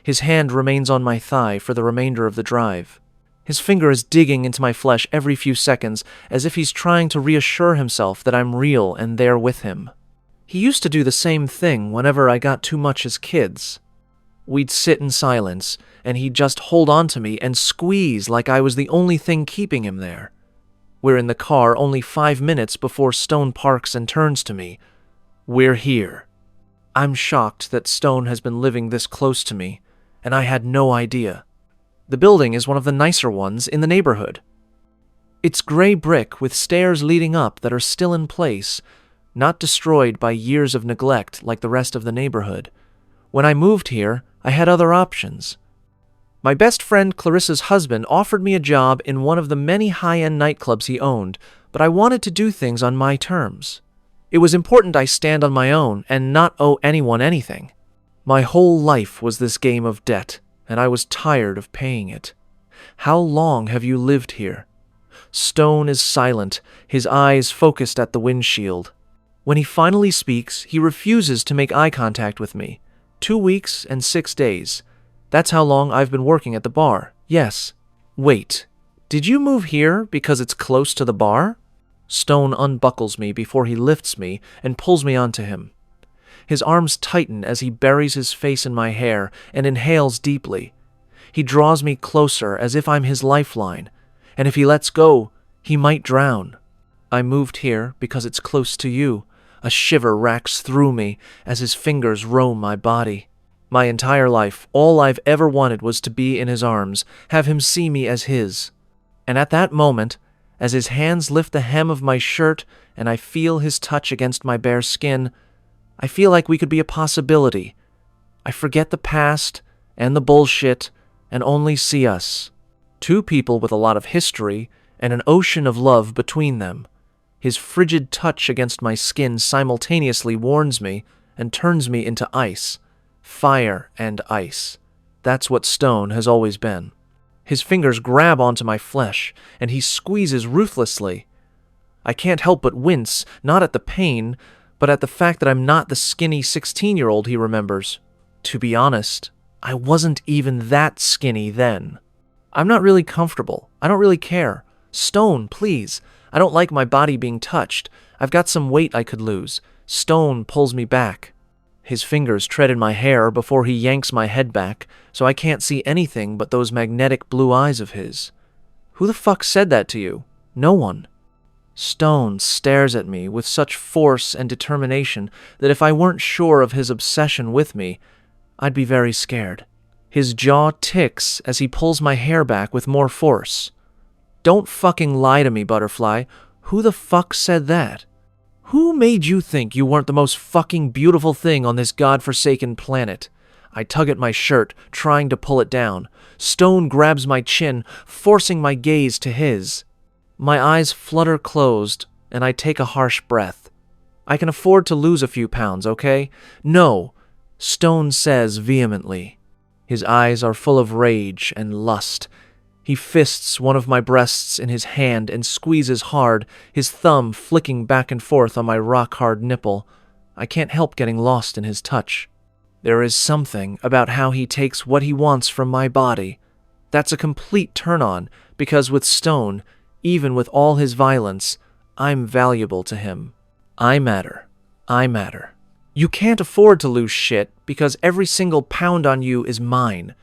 His hand remains on my thigh for the remainder of the drive. His finger is digging into my flesh every few seconds, as if he's trying to reassure himself that I'm real and there with him. He used to do the same thing whenever I got too much as kids. We'd sit in silence, and he'd just hold on to me and squeeze like I was the only thing keeping him there. We're in the car only 5 minutes before Stone parks and turns to me. We're here. I'm shocked that Stone has been living this close to me, and I had no idea. The building is one of the nicer ones in the neighborhood. It's gray brick with stairs leading up that are still in place, not destroyed by years of neglect like the rest of the neighborhood. When I moved here, I had other options. My best friend Clarissa's husband offered me a job in one of the many high-end nightclubs he owned, but I wanted to do things on my terms. It was important I stand on my own and not owe anyone anything. My whole life was this game of debt, and I was tired of paying it. How long have you lived here? Stone is silent, his eyes focused at the windshield. When he finally speaks, he refuses to make eye contact with me. 2 weeks and 6 days. That's how long I've been working at the bar. Yes. Wait, did you move here because it's close to the bar? Stone unbuckles me before he lifts me and pulls me onto him. His arms tighten as he buries his face in my hair and inhales deeply. He draws me closer as if I'm his lifeline, and if he lets go, he might drown. I moved here because it's close to you. A shiver racks through me as his fingers roam my body. My entire life, all I've ever wanted was to be in his arms, have him see me as his. And at that moment, as his hands lift the hem of my shirt and I feel his touch against my bare skin, I feel like we could be a possibility. I forget the past and the bullshit and only see us. 2 people with a lot of history and an ocean of love between them. His frigid touch against my skin simultaneously warms me and turns me into ice. Fire and ice. That's what Stone has always been. His fingers grab onto my flesh, and he squeezes ruthlessly. I can't help but wince, not at the pain, but at the fact that I'm not the skinny 16-year-old he remembers. To be honest, I wasn't even that skinny then. I'm not really comfortable. I don't really care. Stone, please. I don't like my body being touched. I've got some weight I could lose. Stone pulls me back. His fingers tread in my hair before he yanks my head back, so I can't see anything but those magnetic blue eyes of his. Who the fuck said that to you? No one. Stone stares at me with such force and determination that if I weren't sure of his obsession with me, I'd be very scared. His jaw ticks as he pulls my hair back with more force. Don't fucking lie to me, Butterfly. Who the fuck said that? Who made you think you weren't the most fucking beautiful thing on this godforsaken planet? I tug at my shirt, trying to pull it down. Stone grabs my chin, forcing my gaze to his. My eyes flutter closed, and I take a harsh breath. I can afford to lose a few pounds, okay? No, Stone says vehemently. His eyes are full of rage and lust. He fists one of my breasts in his hand and squeezes hard, his thumb flicking back and forth on my rock-hard nipple. I can't help getting lost in his touch. There is something about how he takes what he wants from my body. That's a complete turn-on, because with Stone, even with all his violence, I'm valuable to him. I matter. I matter. You can't afford to lose shit because every single pound on you is mine.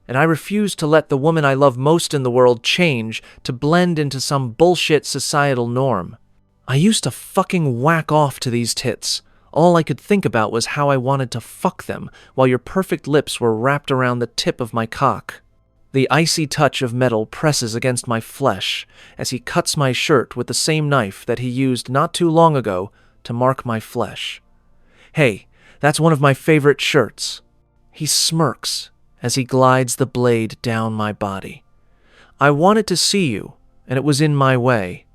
And I refuse to let the woman I love most in the world change to blend into some bullshit societal norm. I used to fucking whack off to these tits. All I could think about was how I wanted to fuck them while your perfect lips were wrapped around the tip of my cock. The icy touch of metal presses against my flesh as he cuts my shirt with the same knife that he used not too long ago to mark my flesh. Hey, that's one of my favorite shirts. He smirks as he glides the blade down my body. I wanted to see you, and it was in my way.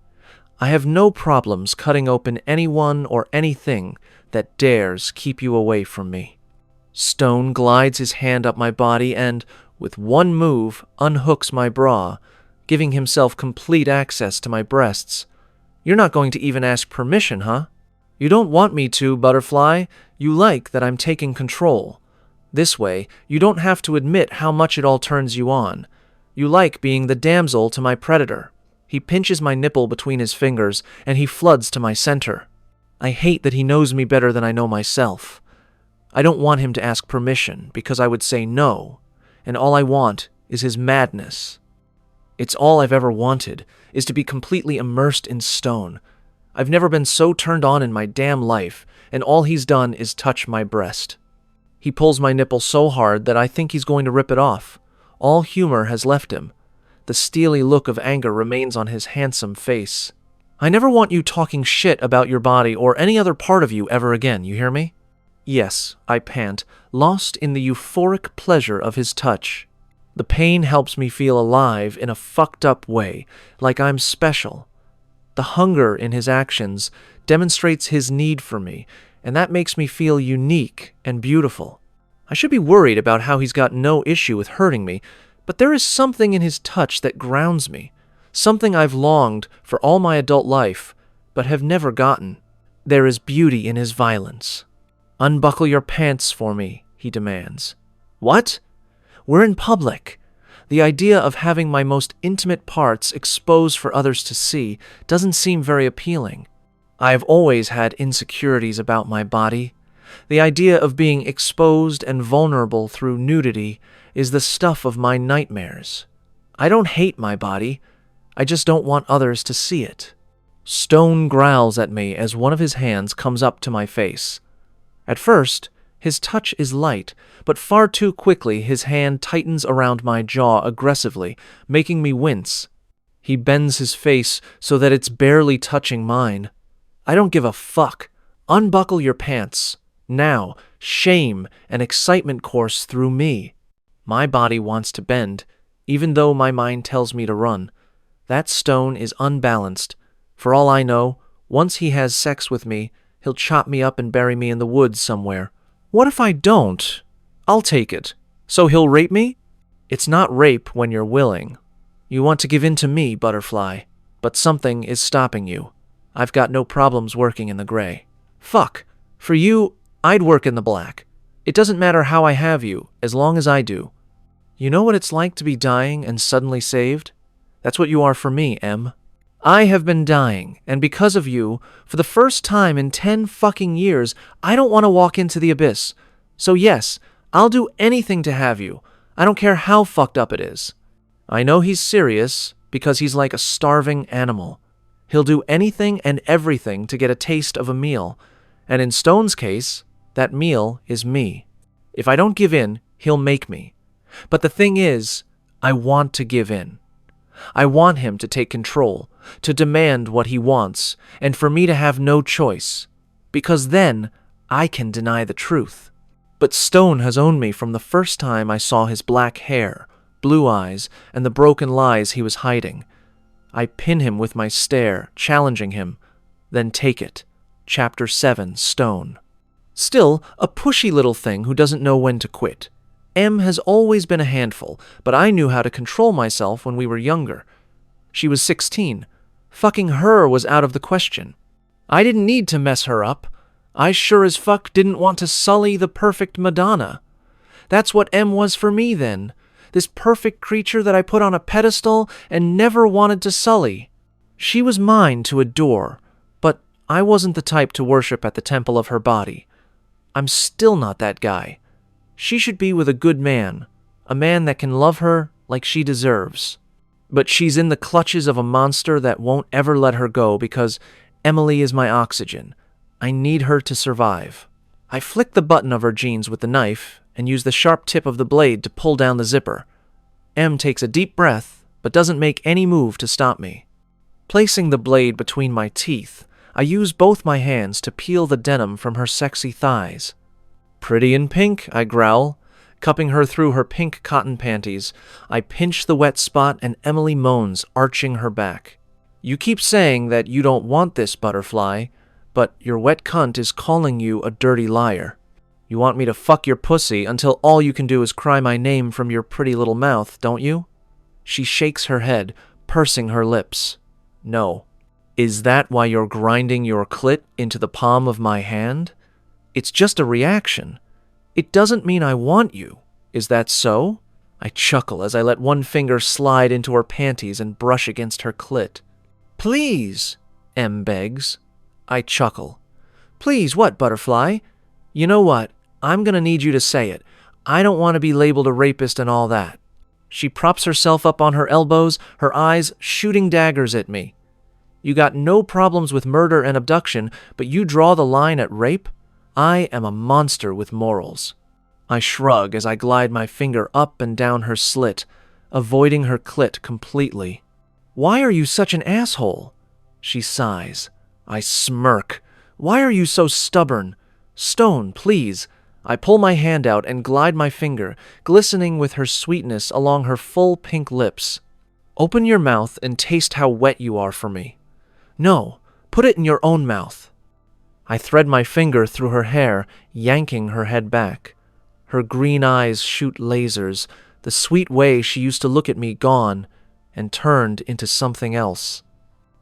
I have no problems cutting open anyone or anything that dares keep you away from me. Stone glides his hand up my body and, with one move, unhooks my bra, giving himself complete access to my breasts. You're not going to even ask permission, huh? You don't want me to, Butterfly. You like that I'm taking control. This way, you don't have to admit how much it all turns you on. You like being the damsel to my predator. He pinches my nipple between his fingers, and he floods to my center. I hate that he knows me better than I know myself. I don't want him to ask permission, because I would say no, and all I want is his madness. It's all I've ever wanted, is to be completely immersed in Stone. I've never been so turned on in my damn life, and all he's done is touch my breast. He pulls my nipple so hard that I think he's going to rip it off. All humor has left him. The steely look of anger remains on his handsome face. I never want you talking shit about your body or any other part of you ever again, you hear me? Yes, I pant, lost in the euphoric pleasure of his touch. The pain helps me feel alive in a fucked up way, like I'm special. The hunger in his actions demonstrates his need for me, and that makes me feel unique and beautiful. I should be worried about how he's got no issue with hurting me, but there is something in his touch that grounds me, something I've longed for all my adult life, but have never gotten. There is beauty in his violence. "Unbuckle your pants for me," he demands. What? We're in public. The idea of having my most intimate parts exposed for others to see doesn't seem very appealing. I've always had insecurities about my body. The idea of being exposed and vulnerable through nudity is the stuff of my nightmares. I don't hate my body. I just don't want others to see it. Stone growls at me as one of his hands comes up to my face. At first, his touch is light, but far too quickly his hand tightens around my jaw aggressively, making me wince. He bends his face so that it's barely touching mine. I don't give a fuck. Unbuckle your pants. Now, shame and excitement course through me. My body wants to bend, even though my mind tells me to run. That stone is unbalanced. For all I know, once he has sex with me, he'll chop me up and bury me in the woods somewhere. What if I don't? I'll take it. So he'll rape me? It's not rape when you're willing. You want to give in to me, Butterfly, but something is stopping you. I've got no problems working in the gray. Fuck. For you, I'd work in the black. It doesn't matter how I have you, as long as I do. You know what it's like to be dying and suddenly saved? That's what you are for me, Em. I have been dying, and because of you, for the first time in 10 fucking years, I don't want to walk into the abyss. So yes, I'll do anything to have you. I don't care how fucked up it is. I know he's serious, because he's like a starving animal. He'll do anything and everything to get a taste of a meal, and in Stone's case, that meal is me. If I don't give in, he'll make me. But the thing is, I want to give in. I want him to take control, to demand what he wants, and for me to have no choice, because then I can deny the truth. But Stone has owned me from the first time I saw his black hair, blue eyes, and the broken lies he was hiding. I pin him with my stare, challenging him. Then take it. Chapter 7, Stone. Still, a pushy little thing who doesn't know when to quit. Em has always been a handful, but I knew how to control myself when we were younger. She was 16. Fucking her was out of the question. I didn't need to mess her up. I sure as fuck didn't want to sully the perfect Madonna. That's what Em was for me then. This perfect creature that I put on a pedestal and never wanted to sully. She was mine to adore, but I wasn't the type to worship at the temple of her body. I'm still not that guy. She should be with a good man, a man that can love her like she deserves. But she's in the clutches of a monster that won't ever let her go because Emily is my oxygen. I need her to survive. I flick the button of her jeans with the knife and use the sharp tip of the blade to pull down the zipper. Em takes a deep breath, but doesn't make any move to stop me. Placing the blade between my teeth, I use both my hands to peel the denim from her sexy thighs. Pretty in pink, I growl. Cupping her through her pink cotton panties, I pinch the wet spot and Emily moans, arching her back. You keep saying that you don't want this, Butterfly, but your wet cunt is calling you a dirty liar. You want me to fuck your pussy until all you can do is cry my name from your pretty little mouth, don't you? She shakes her head, pursing her lips. No. Is that why you're grinding your clit into the palm of my hand? It's just a reaction. It doesn't mean I want you. Is that so? I chuckle as I let one finger slide into her panties and brush against her clit. Please, Em begs. I chuckle. Please, what, Butterfly? You know what? I'm gonna need you to say it. I don't want to be labeled a rapist and all that. She props herself up on her elbows, her eyes shooting daggers at me. You got no problems with murder and abduction, but you draw the line at rape? I am a monster with morals. I shrug as I glide my finger up and down her slit, avoiding her clit completely. Why are you such an asshole? She sighs. I smirk. Why are you so stubborn? Stone, please. I pull my hand out and glide my finger, glistening with her sweetness along her full pink lips. Open your mouth and taste how wet you are for me. No, put it in your own mouth. I thread my finger through her hair, yanking her head back. Her green eyes shoot lasers, the sweet way she used to look at me gone, and turned into something else.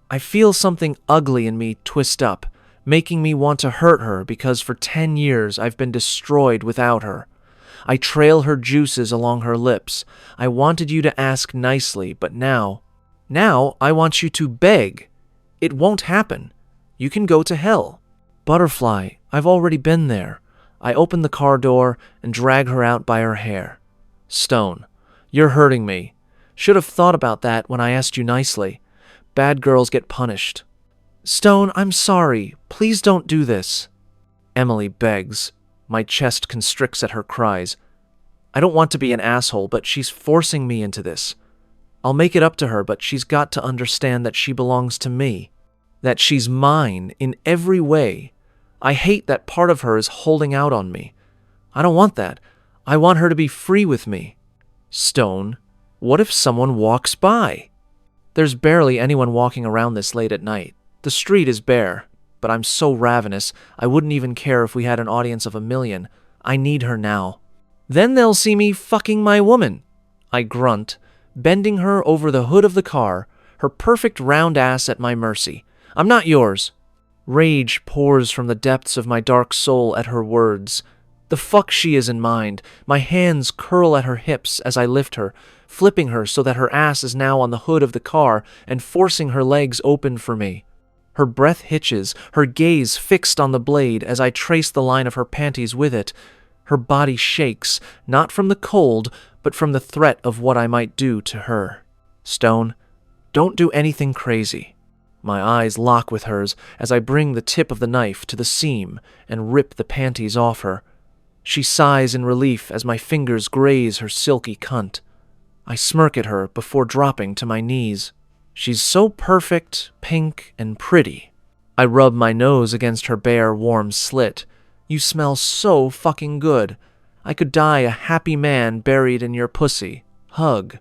I feel something ugly in me twist up, making me want to hurt her because for 10 years I've been destroyed without her. I trail her juices along her lips. I wanted you to ask nicely, but now I want you to beg. It won't happen. You can go to hell. Butterfly, I've already been there. I open the car door and drag her out by her hair. Stone, you're hurting me. Should have thought about that when I asked you nicely. Bad girls get punished. Stone, I'm sorry. Please don't do this. Emily begs. My chest constricts at her cries. I don't want to be an asshole, but she's forcing me into this. I'll make it up to her, but she's got to understand that she belongs to me. That she's mine in every way. I hate that part of her is holding out on me. I don't want that. I want her to be free with me. Stone, what if someone walks by? There's barely anyone walking around this late at night. The street is bare, but I'm so ravenous, I wouldn't even care if we had an audience of 1 million. I need her now. Then they'll see me fucking my woman. I grunt, bending her over the hood of the car, her perfect round ass at my mercy. I'm not yours. Rage pours from the depths of my dark soul at her words. The fuck she is in mind. My hands curl at her hips as I lift her, flipping her so that her ass is now on the hood of the car and forcing her legs open for me. Her breath hitches, her gaze fixed on the blade as I trace the line of her panties with it. Her body shakes, not from the cold, but from the threat of what I might do to her. Stone, don't do anything crazy. My eyes lock with hers as I bring the tip of the knife to the seam and rip the panties off her. She sighs in relief as my fingers graze her silky cunt. I smirk at her before dropping to my knees. She's so perfect, pink, and pretty. I rub my nose against her bare, warm slit. You smell so fucking good. I could die a happy man buried in your pussy. Hug.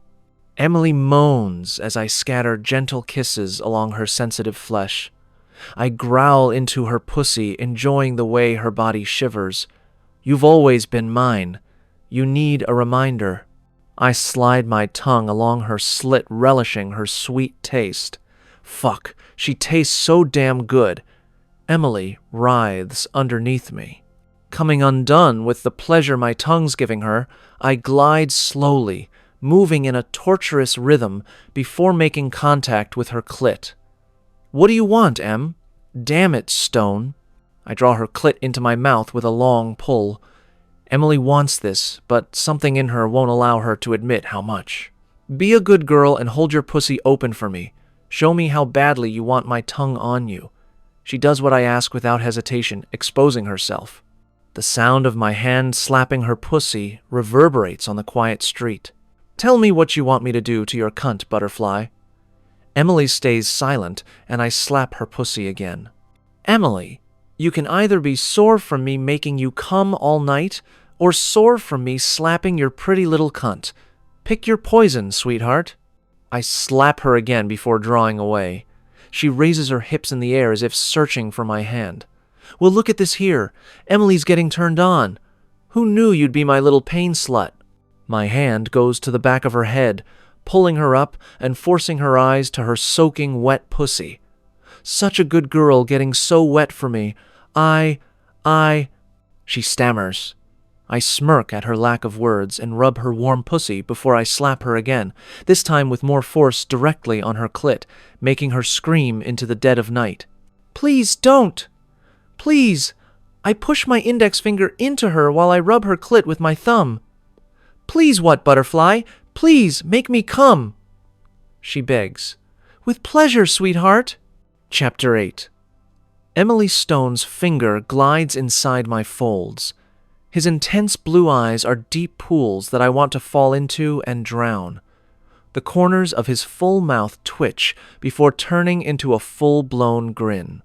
Emily moans as I scatter gentle kisses along her sensitive flesh. I growl into her pussy, enjoying the way her body shivers. You've always been mine. You need a reminder. I slide my tongue along her slit, relishing her sweet taste. Fuck, she tastes so damn good. Emily writhes underneath me. Coming undone with the pleasure my tongue's giving her, I glide slowly, moving in a torturous rhythm before making contact with her clit. What do you want, Em? Damn it, Stone. I draw her clit into my mouth with a long pull. Emily wants this, but something in her won't allow her to admit how much. Be a good girl and hold your pussy open for me. Show me how badly you want my tongue on you. She does what I ask without hesitation, exposing herself. The sound of my hand slapping her pussy reverberates on the quiet street. Tell me what you want me to do to your cunt, Butterfly. Emily stays silent, and I slap her pussy again. Emily, you can either be sore from me making you come all night, or sore from me slapping your pretty little cunt. Pick your poison, sweetheart. I slap her again before drawing away. She raises her hips in the air as if searching for my hand. Well, look at this here. Emily's getting turned on. Who knew you'd be my little pain slut? My hand goes to the back of her head, pulling her up and forcing her eyes to her soaking wet pussy. Such a good girl getting so wet for me. She stammers. I smirk at her lack of words and rub her warm pussy before I slap her again, this time with more force directly on her clit, making her scream into the dead of night. Please don't! Please! I push my index finger into her while I rub her clit with my thumb. Please, what, Butterfly? Please, make me come! She begs. With pleasure, sweetheart. Chapter 8. Emily Stone's finger glides inside my folds. His intense blue eyes are deep pools that I want to fall into and drown. The corners of his full mouth twitch before turning into a full-blown grin.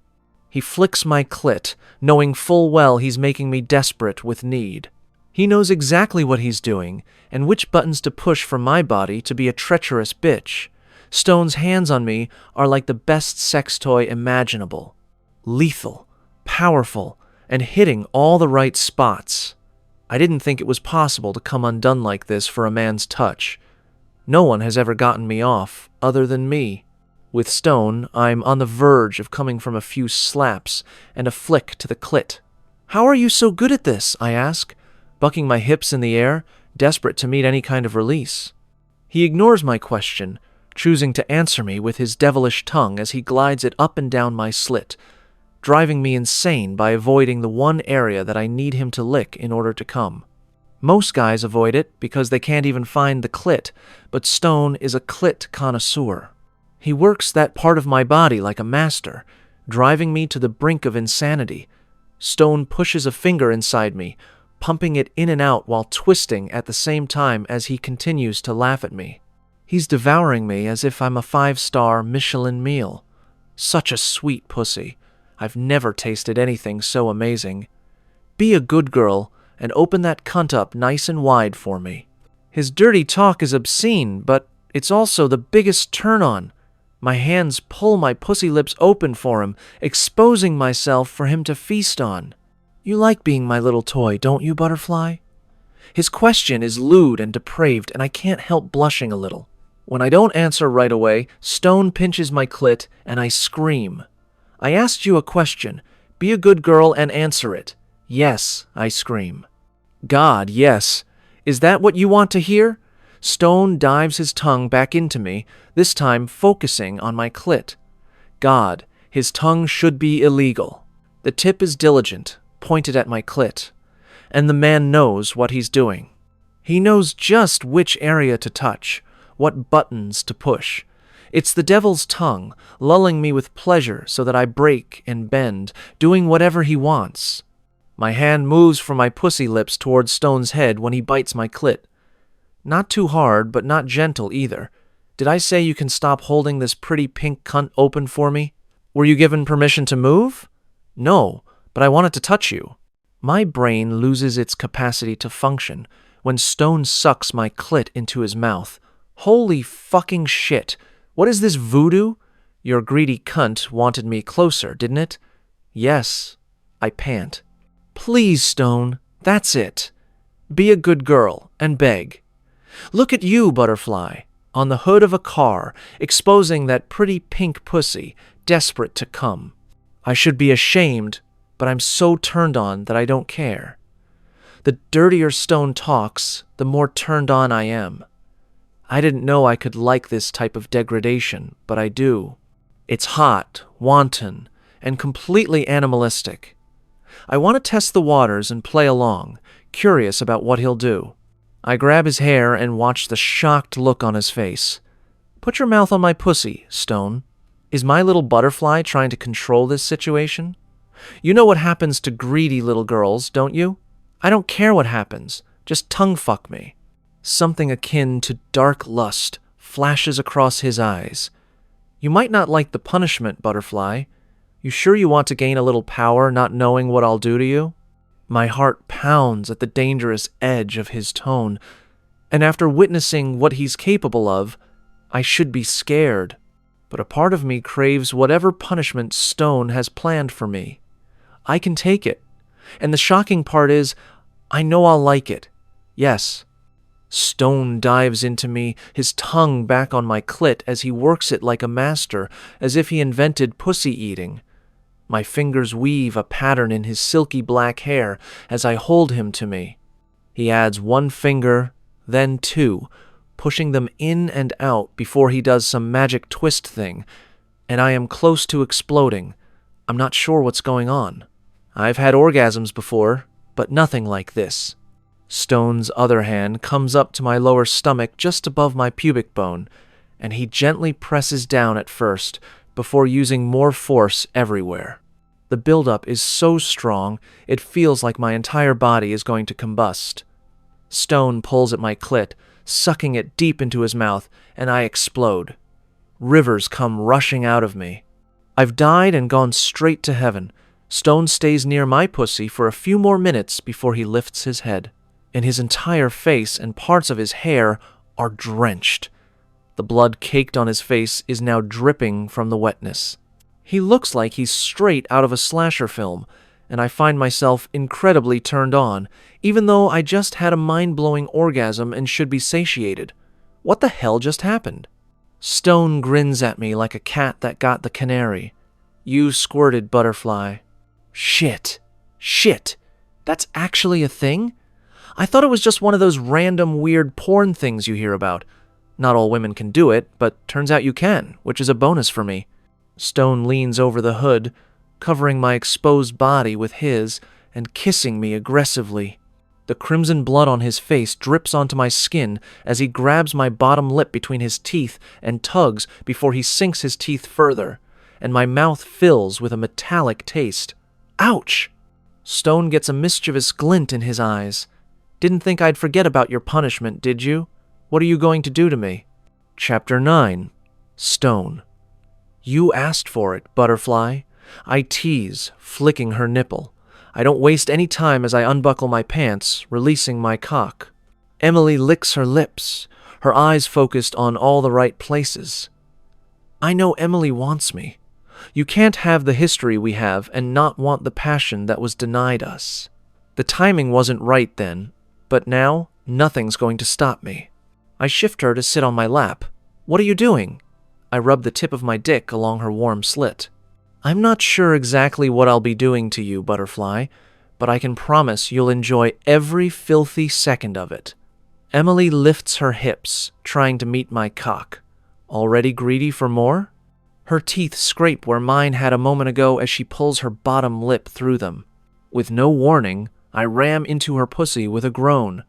He flicks my clit, knowing full well he's making me desperate with need. He knows exactly what he's doing and which buttons to push for my body to be a treacherous bitch. Stone's hands on me are like the best sex toy imaginable. Lethal, powerful, and hitting all the right spots. I didn't think it was possible to come undone like this for a man's touch. No one has ever gotten me off, other than me. With Stone, I'm on the verge of coming from a few slaps and a flick to the clit. "How are you so good at this?" I ask, bucking my hips in the air, desperate to meet any kind of release. He ignores my question, choosing to answer me with his devilish tongue as he glides it up and down my slit, driving me insane by avoiding the one area that I need him to lick in order to come. Most guys avoid it because they can't even find the clit, but Stone is a clit connoisseur. He works that part of my body like a master, driving me to the brink of insanity. Stone pushes a finger inside me, pumping it in and out while twisting at the same time as he continues to laugh at me. He's devouring me as if I'm a 5-star Michelin meal. Such a sweet pussy. I've never tasted anything so amazing. Be a good girl and open that cunt up nice and wide for me. His dirty talk is obscene, but it's also the biggest turn-on. My hands pull my pussy lips open for him, exposing myself for him to feast on. "You like being my little toy, don't you, Butterfly?" His question is lewd and depraved, and I can't help blushing a little. When I don't answer right away, Stone pinches my clit, and I scream. "I asked you a question. Be a good girl and answer it." "Yes," I scream. "God, yes. Is that what you want to hear?" Stone dives his tongue back into me, this time focusing on my clit. God, his tongue should be illegal. The tip is diligent, pointed at my clit, and the man knows what he's doing. He knows just which area to touch, what buttons to push. It's the devil's tongue, lulling me with pleasure so that I break and bend, doing whatever he wants. My hand moves from my pussy lips towards Stone's head when he bites my clit. Not too hard, but not gentle either. Did I say you can stop holding this pretty pink cunt open for me? Were you given permission to move? No, but I wanted to touch you. My brain loses its capacity to function when Stone sucks my clit into his mouth. Holy fucking shit. What is this, voodoo? Your greedy cunt wanted me closer, didn't it? Yes, I pant. Please, Stone, that's it. Be a good girl and beg. Look at you, Butterfly, on the hood of a car, exposing that pretty pink pussy, desperate to come. I should be ashamed, but I'm so turned on that I don't care. The dirtier Stone talks, the more turned on I am. I didn't know I could like this type of degradation, but I do. It's hot, wanton, and completely animalistic. I want to test the waters and play along, curious about what he'll do. I grab his hair and watch the shocked look on his face. Put your mouth on my pussy, Stone. Is my little Butterfly trying to control this situation? You know what happens to greedy little girls, don't you? I don't care what happens. Just tongue fuck me. Something akin to dark lust flashes across his eyes. You might not like the punishment, Butterfly. You sure you want to gain a little power not knowing what I'll do to you? My heart pounds at the dangerous edge of his tone, and after witnessing what he's capable of, I should be scared. But a part of me craves whatever punishment Stone has planned for me. I can take it, and the shocking part is, I know I'll like it. Yes. Stone dives into me, his tongue back on my clit as he works it like a master, as if he invented pussy eating. My fingers weave a pattern in his silky black hair as I hold him to me. He adds one finger, then two, pushing them in and out before he does some magic twist thing, and I am close to exploding. I'm not sure what's going on. I've had orgasms before, but nothing like this. Stone's other hand comes up to my lower stomach just above my pubic bone, and he gently presses down at first, before using more force everywhere. The buildup is so strong, it feels like my entire body is going to combust. Stone pulls at my clit, sucking it deep into his mouth, and I explode. Rivers come rushing out of me. I've died and gone straight to heaven. Stone stays near my pussy for a few more minutes before he lifts his head. and his entire face and parts of his hair are drenched. The blood caked on his face is now dripping from the wetness. He looks like he's straight out of a slasher film, and I find myself incredibly turned on, even though I just had a mind-blowing orgasm and should be satiated. What the hell just happened? Stone grins at me like a cat that got the canary. You squirted, butterfly. Shit. That's actually a thing? I thought it was just one of those random weird porn things you hear about. Not all women can do it, but turns out you can, which is a bonus for me. Stone leans over the hood, covering my exposed body with his and kissing me aggressively. The crimson blood on his face drips onto my skin as he grabs my bottom lip between his teeth and tugs before he sinks his teeth further, and my mouth fills with a metallic taste. Ouch! Stone gets a mischievous glint in his eyes. Didn't think I'd forget about your punishment, did you? What are you going to do to me? Chapter 9. Stone. You asked for it, butterfly. I tease, flicking her nipple. I don't waste any time as I unbuckle my pants, releasing my cock. Emily licks her lips, her eyes focused on all the right places. I know Emily wants me. You can't have the history we have and not want the passion that was denied us. The timing wasn't right then, but now nothing's going to stop me. I shift her to sit on my lap. What are you doing? I rub the tip of my dick along her warm slit. I'm not sure exactly what I'll be doing to you, butterfly, but I can promise you'll enjoy every filthy second of it. Emily lifts her hips, trying to meet my cock. Already greedy for more? Her teeth scrape where mine had a moment ago as she pulls her bottom lip through them. With no warning, I ram into her pussy with a groan.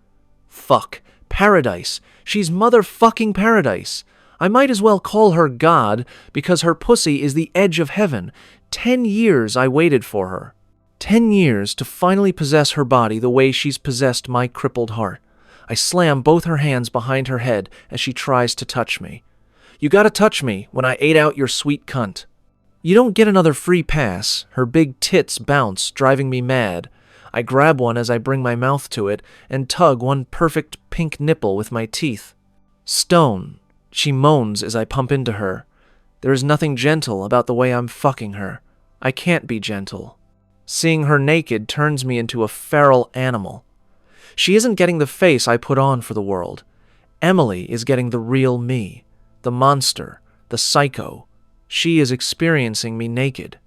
Fuck. Paradise. She's motherfucking paradise. I might as well call her God because her pussy is the edge of heaven. 10 years I waited for her. 10 years to finally possess her body the way she's possessed my crippled heart. I slam both her hands behind her head as she tries to touch me. You gotta touch me when I ate out your sweet cunt. You don't get another free pass. Her big tits bounce, driving me mad. I grab one as I bring my mouth to it and tug one perfect pink nipple with my teeth. Stone. She moans as I pump into her. There is nothing gentle about the way I'm fucking her. I can't be gentle. Seeing her naked turns me into a feral animal. She isn't getting the face I put on for the world. Emily is getting the real me, the monster, the psycho. She is experiencing me naked.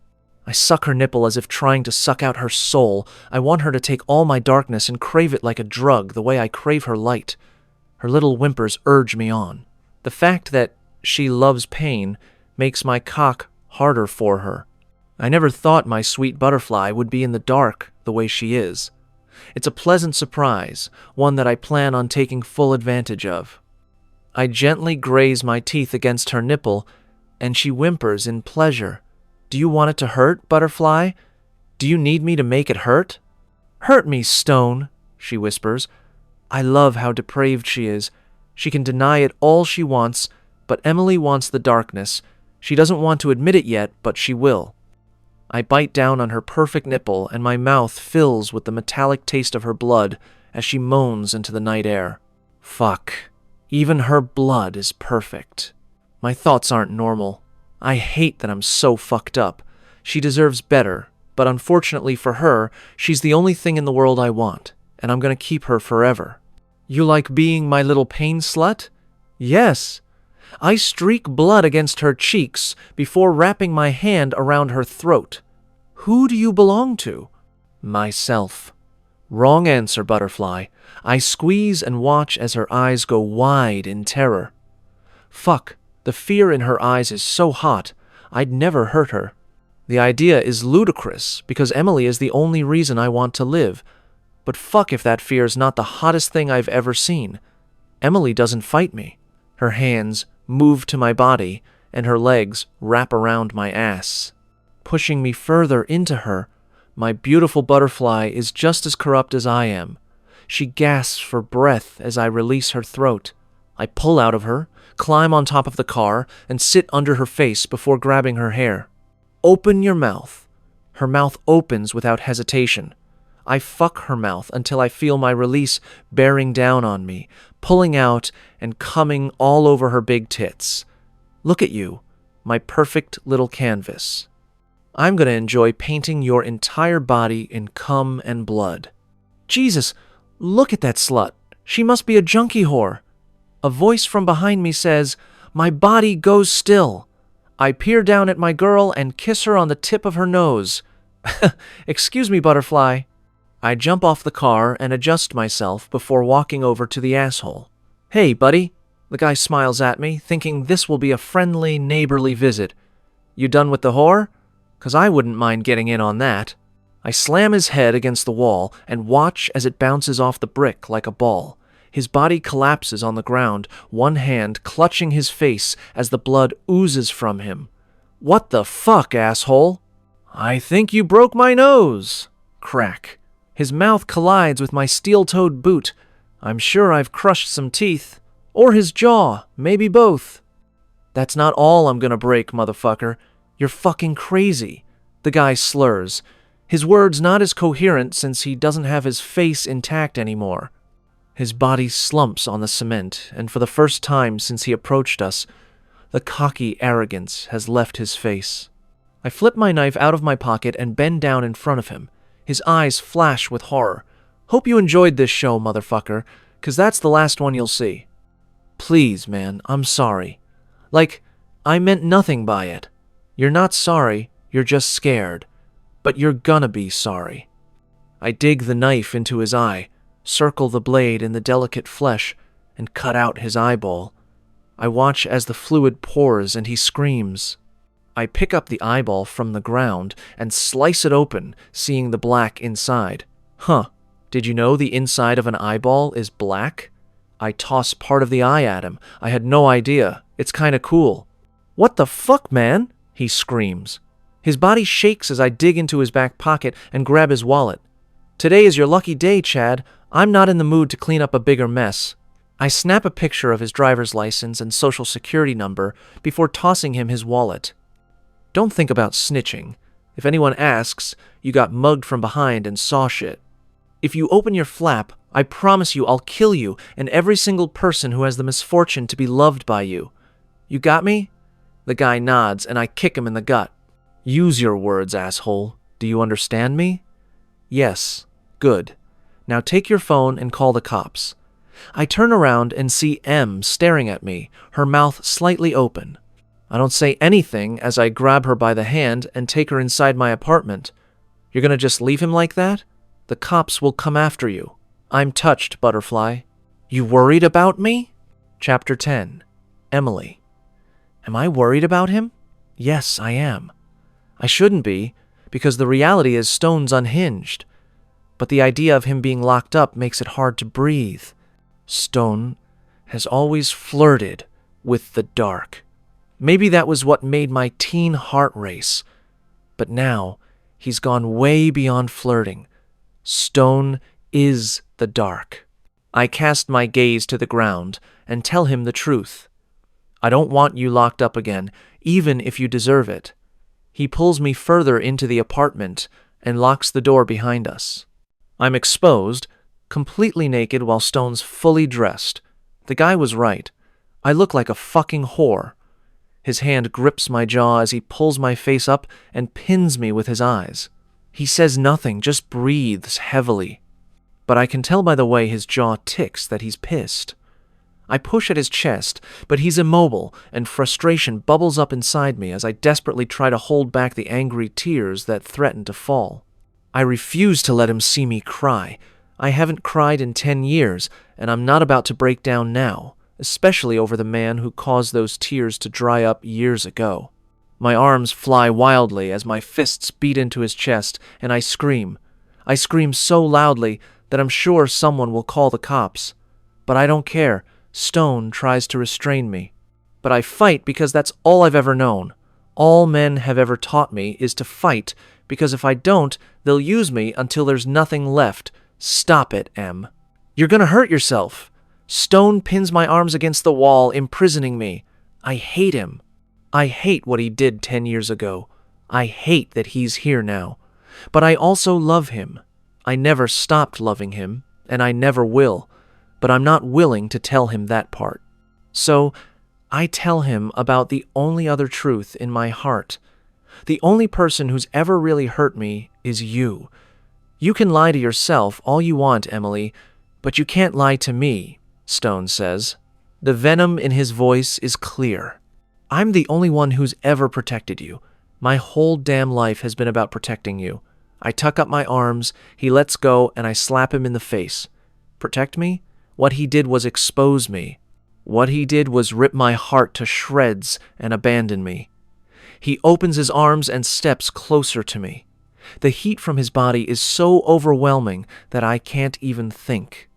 I suck her nipple as if trying to suck out her soul. I want her to take all my darkness and crave it like a drug, the way I crave her light. Her little whimpers urge me on. The fact that she loves pain makes my cock harder for her. I never thought my sweet butterfly would be in the dark the way she is. It's a pleasant surprise, one that I plan on taking full advantage of. I gently graze my teeth against her nipple, and she whimpers in pleasure. Do you want it to hurt, butterfly? Do you need me to make it hurt? Hurt me, Stone, she whispers. I love how depraved she is. She can deny it all she wants, but Emily wants the darkness. She doesn't want to admit it yet, but she will. I bite down on her perfect nipple, and my mouth fills with the metallic taste of her blood as she moans into the night air. Fuck. Even her blood is perfect. My thoughts aren't normal. I hate that I'm so fucked up. She deserves better, but unfortunately for her, she's the only thing in the world I want, and I'm gonna keep her forever. You like being my little pain slut? Yes. I streak blood against her cheeks before wrapping my hand around her throat. Who do you belong to? Myself. Wrong answer, butterfly. I squeeze and watch as her eyes go wide in terror. Fuck, the fear in her eyes is so hot, I'd never hurt her. The idea is ludicrous because Emily is the only reason I want to live. But fuck if that fear is not the hottest thing I've ever seen. Emily doesn't fight me. Her hands move to my body, and her legs wrap around my ass. Pushing me further into her, my beautiful butterfly is just as corrupt as I am. She gasps for breath as I release her throat. I pull out of her, climb on top of the car, and sit under her face before grabbing her hair. Open your mouth. Her mouth opens without hesitation. I fuck her mouth until I feel my release bearing down on me, pulling out and coming all over her big tits. Look at you, my perfect little canvas. I'm gonna enjoy painting your entire body in cum and blood. Jesus, look at that slut. She must be a junkie whore. A voice from behind me says, "My body goes still." I peer down at my girl and kiss her on the tip of her nose. Excuse me, butterfly. I jump off the car and adjust myself before walking over to the asshole. Hey, buddy. The guy smiles at me, thinking this will be a friendly, neighborly visit. You done with the whore? 'Cause I wouldn't mind getting in on that. I slam his head against the wall and watch as it bounces off the brick like a ball. His body collapses on the ground, one hand clutching his face as the blood oozes from him. What the fuck, asshole? I think you broke my nose. Crack. His mouth collides with my steel-toed boot. I'm sure I've crushed some teeth. Or his jaw, maybe both. That's not all I'm gonna break, motherfucker. You're fucking crazy. The guy slurs. His words not as coherent since he doesn't have his face intact anymore. His body slumps on the cement, and for the first time since he approached us, the cocky arrogance has left his face. I flip my knife out of my pocket and bend down in front of him. His eyes flash with horror. Hope you enjoyed this show, motherfucker, 'cause that's the last one you'll see. Please, man, I'm sorry. Like, I meant nothing by it. You're not sorry, you're just scared. But you're gonna be sorry. I dig the knife into his eye, circle the blade in the delicate flesh, and cut out his eyeball. I watch as the fluid pours and he screams. I pick up the eyeball from the ground and slice it open, seeing the black inside. Huh, did you know the inside of an eyeball is black? I toss part of the eye at him. I had no idea. It's kinda cool. What the fuck, man? He screams. His body shakes as I dig into his back pocket and grab his wallet. Today is your lucky day, Chad. I'm not in the mood to clean up a bigger mess. I snap a picture of his driver's license and social security number before tossing him his wallet. Don't think about snitching. If anyone asks, you got mugged from behind and saw shit. If you open your flap, I promise you I'll kill you and every single person who has the misfortune to be loved by you. You got me? The guy nods and I kick him in the gut. Use your words, asshole. Do you understand me? Yes. Good. Now take your phone and call the cops. I turn around and see M staring at me, her mouth slightly open. I don't say anything as I grab her by the hand and take her inside my apartment. You're gonna just leave him like that? The cops will come after you. I'm touched, Butterfly. You worried about me? Chapter 10. Emily. Am I worried about him? Yes, I am. I shouldn't be, because the reality is Stone's unhinged. But the idea of him being locked up makes it hard to breathe. Stone has always flirted with the dark. Maybe that was what made my teen heart race. But now, he's gone way beyond flirting. Stone is the dark. I cast my gaze to the ground and tell him the truth. I don't want you locked up again, even if you deserve it. He pulls me further into the apartment and locks the door behind us. I'm exposed, completely naked while Stone's fully dressed. The guy was right. I look like a fucking whore. His hand grips my jaw as he pulls my face up and pins me with his eyes. He says nothing, just breathes heavily. But I can tell by the way his jaw ticks that he's pissed. I push at his chest, but he's immobile, and frustration bubbles up inside me as I desperately try to hold back the angry tears that threaten to fall. I refuse to let him see me cry. I haven't cried in 10 years, and I'm not about to break down now, especially over the man who caused those tears to dry up years ago. My arms fly wildly as my fists beat into his chest, and I scream. I scream so loudly that I'm sure someone will call the cops. But I don't care. Stone tries to restrain me. But I fight because that's all I've ever known. All men have ever taught me is to fight, because if I don't, they'll use me until there's nothing left. Stop it, M. You're gonna hurt yourself. Stone pins my arms against the wall, imprisoning me. I hate him. I hate what he did 10 years ago. I hate that he's here now. But I also love him. I never stopped loving him, and I never will, but I'm not willing to tell him that part. So, I tell him about the only other truth in my heart. The only person who's ever really hurt me is you. You can lie to yourself all you want, Emily, but you can't lie to me, Stone says. The venom in his voice is clear. I'm the only one who's ever protected you. My whole damn life has been about protecting you. I tuck up my arms, he lets go, and I slap him in the face. Protect me? What he did was expose me. What he did was rip my heart to shreds and abandon me. He opens his arms and steps closer to me. The heat from his body is so overwhelming that I can't even think.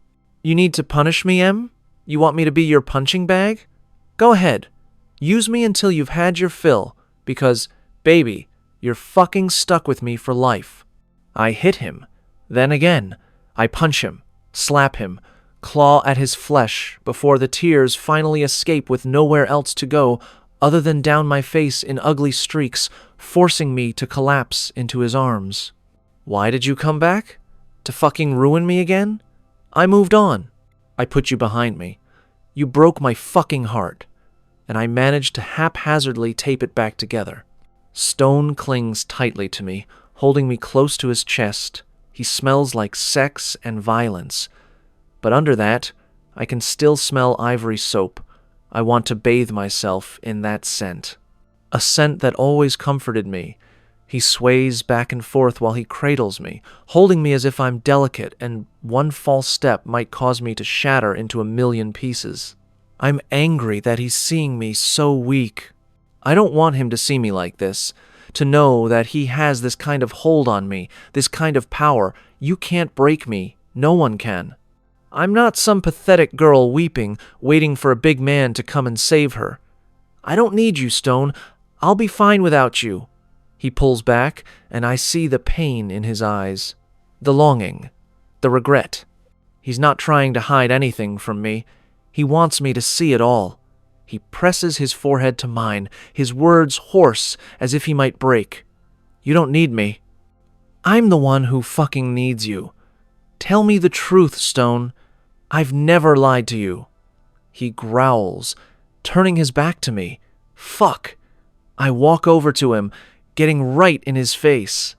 You need to punish me, Em? You want me to be your punching bag? Go ahead. Use me until you've had your fill, because, baby, you're fucking stuck with me for life. I hit him. Then again, I punch him, slap him, claw at his flesh before the tears finally escape with nowhere else to go other than down my face in ugly streaks, forcing me to collapse into his arms. Why did you come back? To fucking ruin me again? I moved on. I put you behind me. You broke my fucking heart, and I managed to haphazardly tape it back together. Stone clings tightly to me, holding me close to his chest. He smells like sex and violence. But under that, I can still smell ivory soap. I want to bathe myself in that scent. A scent that always comforted me. He sways back and forth while he cradles me, holding me as if I'm delicate and one false step might cause me to shatter into a million pieces. I'm angry that he's seeing me so weak. I don't want him to see me like this, to know that he has this kind of hold on me, this kind of power. You can't break me. No one can. I'm not some pathetic girl weeping, waiting for a big man to come and save her. I don't need you, Stone. I'll be fine without you. He pulls back, and I see the pain in his eyes, the longing, the regret. He's not trying to hide anything from me. He wants me to see it all. He presses his forehead to mine, his words hoarse as if he might break. You don't need me. I'm the one who fucking needs you. Tell me the truth, Stone. I've never lied to you. He growls, turning his back to me. Fuck. I walk over to him, getting right in his face.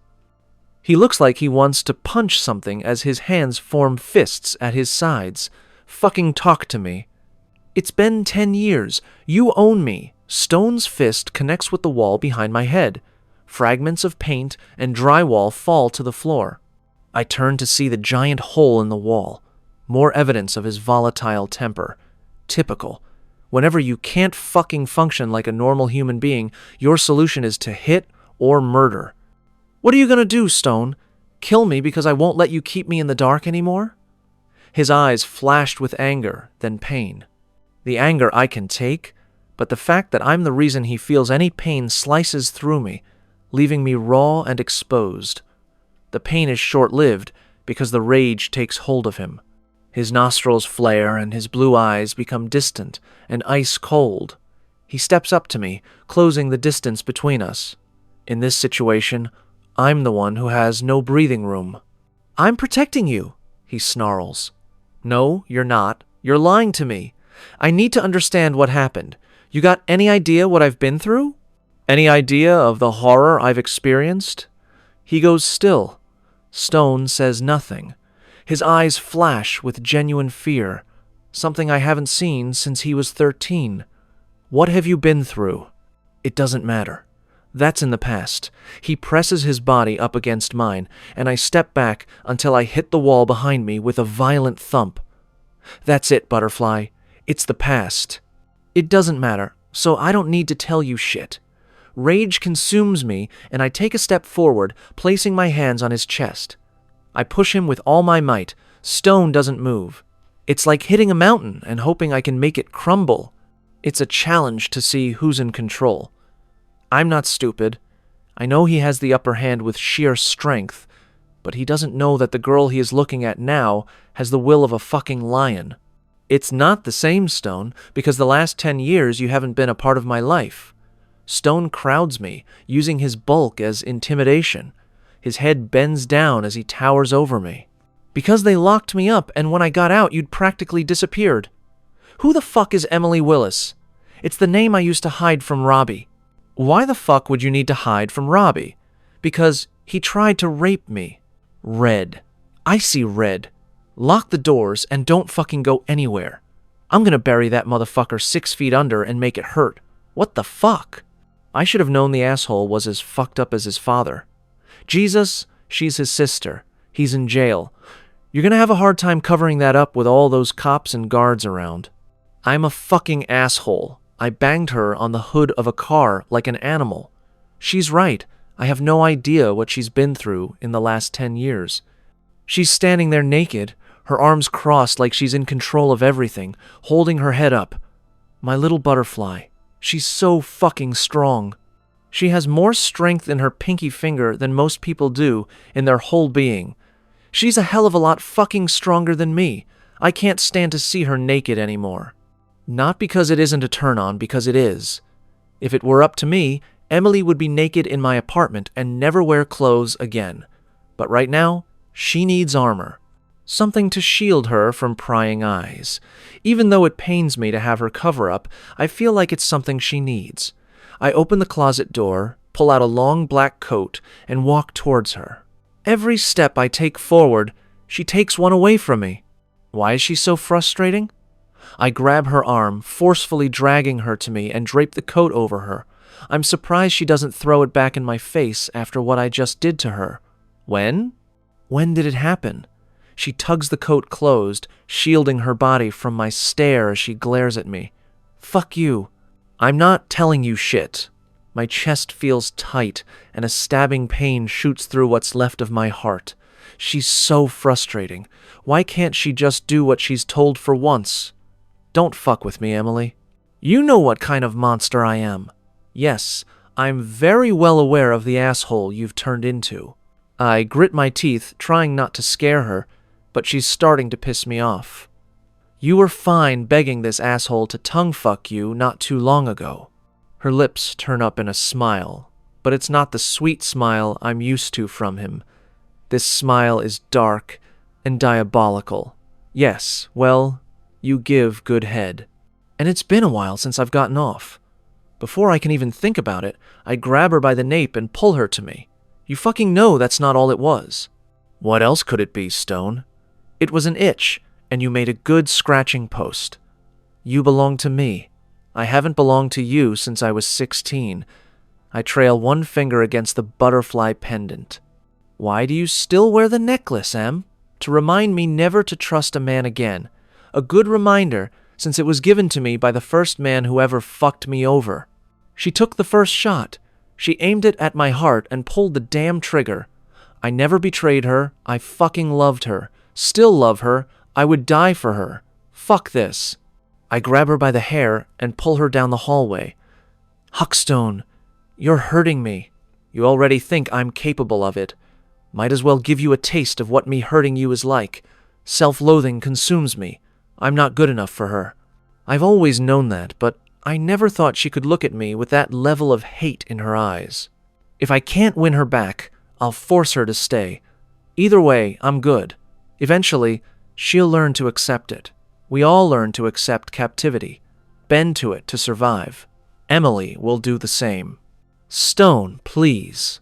He looks like he wants to punch something as his hands form fists at his sides. Fucking talk to me. It's been 10 years. You own me. Stone's fist connects with the wall behind my head. Fragments of paint and drywall fall to the floor. I turn to see the giant hole in the wall. More evidence of his volatile temper. Typical. Whenever you can't fucking function like a normal human being, your solution is to hit or murder. What are you gonna do, Stone? Kill me because I won't let you keep me in the dark anymore? His eyes flashed with anger, then pain. The anger I can take, but the fact that I'm the reason he feels any pain slices through me, leaving me raw and exposed. The pain is short-lived because the rage takes hold of him. His nostrils flare and his blue eyes become distant and ice-cold. He steps up to me, closing the distance between us. In this situation, I'm the one who has no breathing room. I'm protecting you, he snarls. No, you're not. You're lying to me. I need to understand what happened. You got any idea what I've been through? Any idea of the horror I've experienced? He goes still. Stone says nothing. His eyes flash with genuine fear, something I haven't seen since he was 13. What have you been through? It doesn't matter. That's in the past. He presses his body up against mine, and I step back until I hit the wall behind me with a violent thump. That's it, Butterfly. It's the past. It doesn't matter, so I don't need to tell you shit. Rage consumes me, and I take a step forward, placing my hands on his chest. I push him with all my might. Stone doesn't move. It's like hitting a mountain and hoping I can make it crumble. It's a challenge to see who's in control. I'm not stupid. I know he has the upper hand with sheer strength, but he doesn't know that the girl he is looking at now has the will of a fucking lion. It's not the same, Stone, because the last 10 years you haven't been a part of my life. Stone crowds me, using his bulk as intimidation. His head bends down as he towers over me. Because they locked me up, and when I got out, you'd practically disappeared. Who the fuck is Emily Willis? It's the name I used to hide from Robbie. Why the fuck would you need to hide from Robbie? Because he tried to rape me. Red. I see red. Lock the doors and don't fucking go anywhere. I'm gonna bury that motherfucker 6 feet under and make it hurt. What the fuck? I should have known the asshole was as fucked up as his father. Jesus, she's his sister. He's in jail. You're gonna have a hard time covering that up with all those cops and guards around. I'm a fucking asshole. I banged her on the hood of a car like an animal. She's right. I have no idea what she's been through in the last 10 years. She's standing there naked, her arms crossed like she's in control of everything, holding her head up. My little butterfly. She's so fucking strong. She has more strength in her pinky finger than most people do in their whole being. She's a hell of a lot fucking stronger than me. I can't stand to see her naked anymore. Not because it isn't a turn-on, because it is. If it were up to me, Emily would be naked in my apartment and never wear clothes again. But right now, she needs armor. Something to shield her from prying eyes. Even though it pains me to have her cover up, I feel like it's something she needs. I open the closet door, pull out a long black coat, and walk towards her. Every step I take forward, she takes one away from me. Why is she so frustrating? I grab her arm, forcefully dragging her to me, and drape the coat over her. I'm surprised she doesn't throw it back in my face after what I just did to her. When? When did it happen? She tugs the coat closed, shielding her body from my stare as she glares at me. Fuck you. I'm not telling you shit. My chest feels tight, and a stabbing pain shoots through what's left of my heart. She's so frustrating. Why can't she just do what she's told for once? Don't fuck with me, Emily. You know what kind of monster I am. Yes, I'm very well aware of the asshole you've turned into. I grit my teeth, trying not to scare her, but she's starting to piss me off. You were fine begging this asshole to tongue-fuck you not too long ago. Her lips turn up in a smile, but it's not the sweet smile I'm used to from him. This smile is dark and diabolical. Yes, well, you give good head. And it's been a while since I've gotten off. Before I can even think about it, I grab her by the nape and pull her to me. You fucking know that's not all it was. What else could it be, Stone? It was an itch, and you made a good scratching post. You belong to me. I haven't belonged to you since I was 16. I trail one finger against the butterfly pendant. Why do you still wear the necklace, Em? To remind me never to trust a man again. A good reminder, since it was given to me by the first man who ever fucked me over. She took the first shot. She aimed it at my heart and pulled the damn trigger. I never betrayed her. I fucking loved her. Still love her. I would die for her. Fuck this. I grab her by the hair and pull her down the hallway. Huckstone, you're hurting me. You already think I'm capable of it. Might as well give you a taste of what me hurting you is like. Self-loathing consumes me. I'm not good enough for her. I've always known that, but I never thought she could look at me with that level of hate in her eyes. If I can't win her back, I'll force her to stay. Either way, I'm good. Eventually, she'll learn to accept it. We all learn to accept captivity, bend to it to survive. Emily will do the same. Stone, please.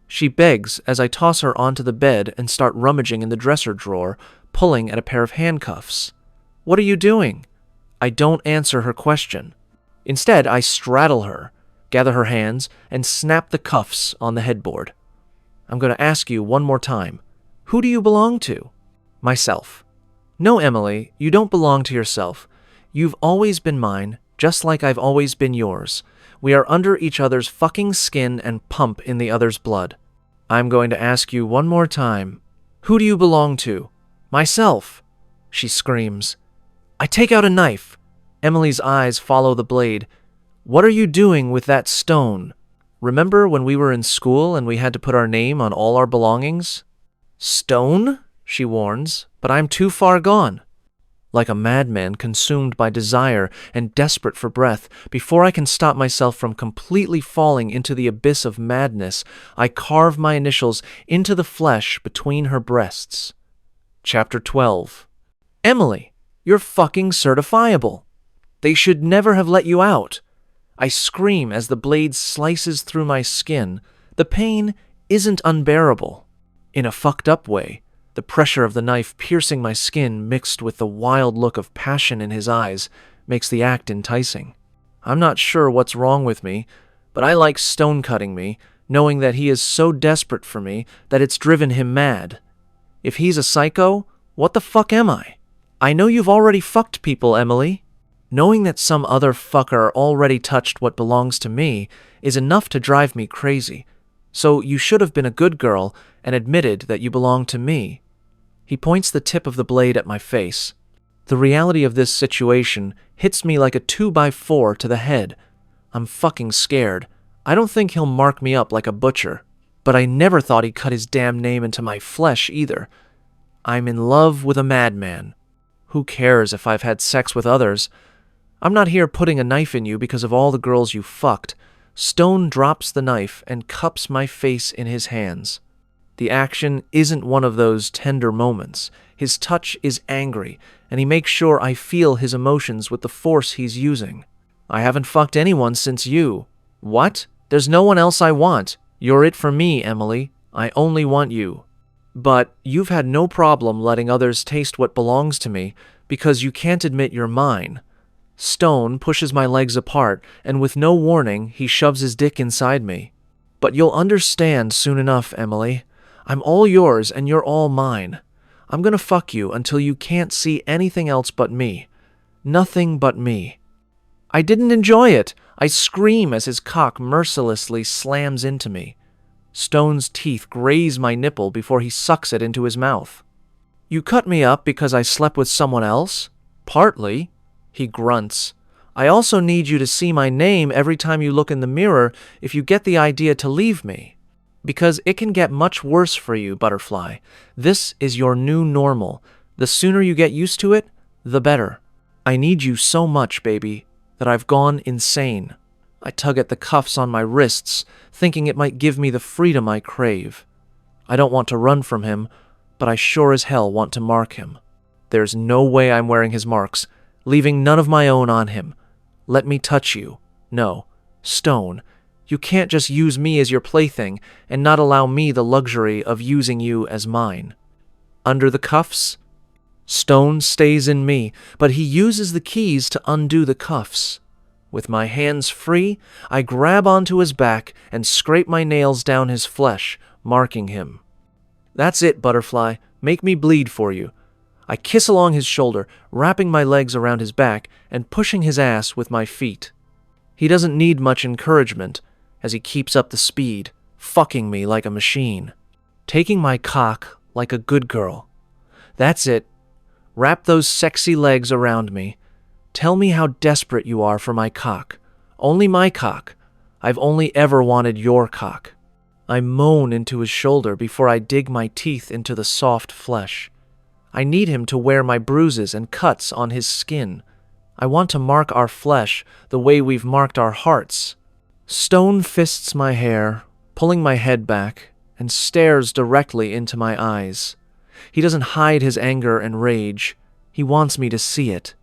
She begs as I toss her onto the bed and start rummaging in the dresser drawer, pulling at a pair of handcuffs. What are you doing? I don't answer her question. Instead, I straddle her, gather her hands, and snap the cuffs on the headboard. I'm going to ask you one more time. Who do you belong to? Myself. No, Emily, you don't belong to yourself. You've always been mine, just like I've always been yours. We are under each other's fucking skin and pump in the other's blood. I'm going to ask you one more time. Who do you belong to? Myself, she screams. I take out a knife. Emily's eyes follow the blade. What are you doing with that stone? Remember when we were in school and we had to put our name on all our belongings? Stone? She warns, but I'm too far gone. like a madman consumed by desire and desperate for breath. Before I can stop myself from completely falling into the abyss of madness, I carve my initials into the flesh between her breasts. Chapter 12. Emily, you're fucking certifiable. They should never have let you out. I scream as the blade slices through my skin. The pain isn't unbearable. In a fucked up way, the pressure of the knife piercing my skin mixed with the wild look of passion in his eyes makes the act enticing. I'm not sure what's wrong with me, but I like stone cutting me, knowing that he is so desperate for me that it's driven him mad. If he's a psycho, what the fuck am I? I know you've already fucked people, Emily. Knowing that some other fucker already touched what belongs to me is enough to drive me crazy. So you should have been a good girl and admitted that you belong to me. He points the tip of the blade at my face. The reality of this situation hits me like a 2x4 to the head. I'm fucking scared. I don't think he'll mark me up like a butcher, but I never thought he'd cut his damn name into my flesh either. I'm in love with a madman. Who cares if I've had sex with others? I'm not here putting a knife in you because of all the girls you fucked. Stone drops the knife and cups my face in his hands. The action isn't one of those tender moments. His touch is angry, and he makes sure I feel his emotions with the force he's using. I haven't fucked anyone since you. What? There's no one else I want. You're it for me, Emily. I only want you. But you've had no problem letting others taste what belongs to me because you can't admit you're mine. Stone pushes my legs apart, and with no warning, he shoves his dick inside me. But you'll understand soon enough, Emily. I'm all yours and you're all mine. I'm gonna fuck you until you can't see anything else but me. Nothing but me. I didn't enjoy it. I scream as his cock mercilessly slams into me. Stone's teeth graze my nipple before he sucks it into his mouth. You cut me up because I slept with someone else? Partly. He grunts. I also need you to see my name every time you look in the mirror if you get the idea to leave me. Because it can get much worse for you, Butterfly. This is your new normal. The sooner you get used to it, the better. I need you so much, baby, that I've gone insane. I tug at the cuffs on my wrists, thinking it might give me the freedom I crave. I don't want to run from him, but I sure as hell want to mark him. There's no way I'm wearing his marks, leaving none of my own on him. Let me touch you. No, Stone, you can't just use me as your plaything and not allow me the luxury of using you as mine. Under the cuffs? Stone stays in me, but he uses the keys to undo the cuffs. With my hands free, I grab onto his back and scrape my nails down his flesh, marking him. That's it, Butterfly. Make me bleed for you. I kiss along his shoulder, wrapping my legs around his back and pushing his ass with my feet. He doesn't need much encouragement as he keeps up the speed, fucking me like a machine. Taking my cock like a good girl. That's it. Wrap those sexy legs around me. Tell me how desperate you are for my cock. Only my cock. I've only ever wanted your cock. I moan into his shoulder before I dig my teeth into the soft flesh. I need him to wear my bruises and cuts on his skin. I want to mark our flesh the way we've marked our hearts. Stone fists my hair, pulling my head back, and stares directly into my eyes. He doesn't hide his anger and rage. He wants me to see it,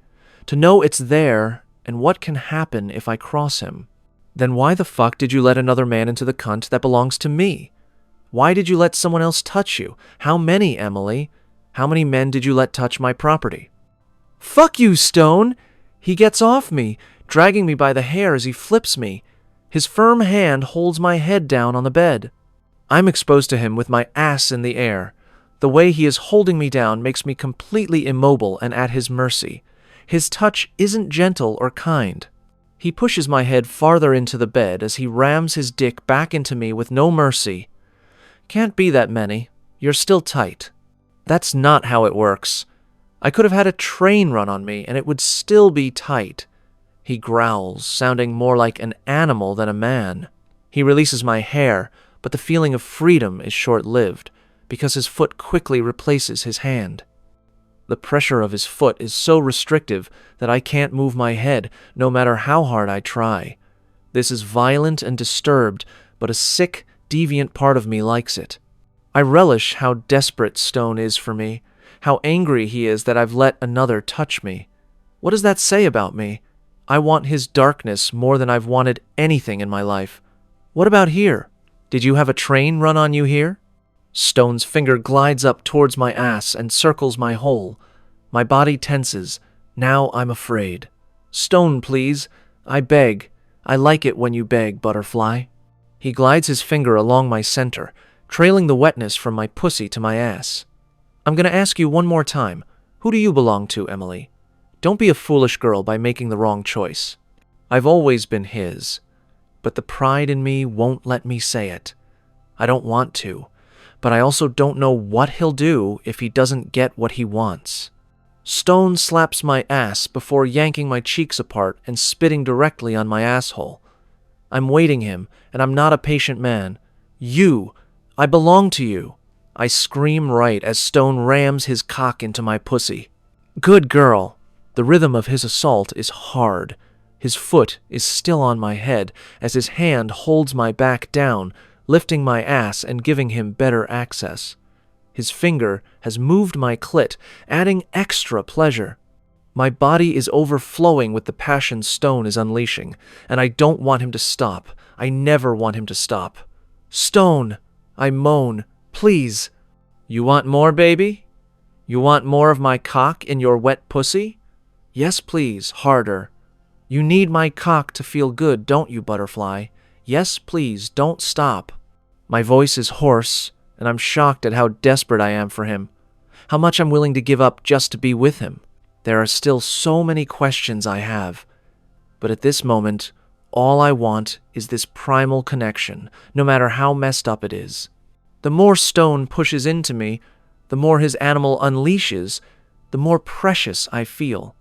to know it's there and what can happen if I cross him. Then why the fuck did you let another man into the cunt that belongs to me? Why did you let someone else touch you? How many, Emily? How many men did you let touch my property? Fuck you, Stone! He gets off me, dragging me by the hair as he flips me. His firm hand holds my head down on the bed. I'm exposed to him with my ass in the air. The way he is holding me down makes me completely immobile and at his mercy. His touch isn't gentle or kind. He pushes my head farther into the bed as he rams his dick back into me with no mercy. Can't be that many. You're still tight. That's not how it works. I could have had a train run on me and it would still be tight. He growls, sounding more like an animal than a man. He releases my hair, but the feeling of freedom is short-lived, because his foot quickly replaces his hand. The pressure of his foot is so restrictive that I can't move my head, no matter how hard I try. This is violent and disturbed, but a sick, deviant part of me likes it. I relish how desperate Stone is for me, how angry he is that I've let another touch me. What does that say about me? I want his darkness more than I've wanted anything in my life. What about here? Did you have a train run on you here? Stone's finger glides up towards my ass and circles my hole. My body tenses. Now I'm afraid. Stone, please. I beg. I like it when you beg, Butterfly. He glides his finger along my center, trailing the wetness from my pussy to my ass. I'm gonna ask you one more time. Who do you belong to, Emily? Don't be a foolish girl by making the wrong choice. I've always been his, but the pride in me won't let me say it. I don't want to, but I also don't know what he'll do if he doesn't get what he wants. Stone slaps my ass before yanking my cheeks apart and spitting directly on my asshole. I'm waiting him, and I'm not a patient man. You! I belong to you! I scream right as Stone rams his cock into my pussy. Good girl! The rhythm of his assault is hard. His foot is still on my head as his hand holds my back down, lifting my ass and giving him better access. His finger has moved my clit, adding extra pleasure. My body is overflowing with the passion Stone is unleashing, and I don't want him to stop. I never want him to stop. Stone! I moan. Please. You want more, baby? You want more of my cock in your wet pussy? Yes, please, harder. You need my cock to feel good, don't you, Butterfly? Yes, please, don't stop. My voice is hoarse, and I'm shocked at how desperate I am for him, how much I'm willing to give up just to be with him. There are still so many questions I have, but at this moment, all I want is this primal connection, no matter how messed up it is. The more Stone pushes into me, the more his animal unleashes, the more precious I feel.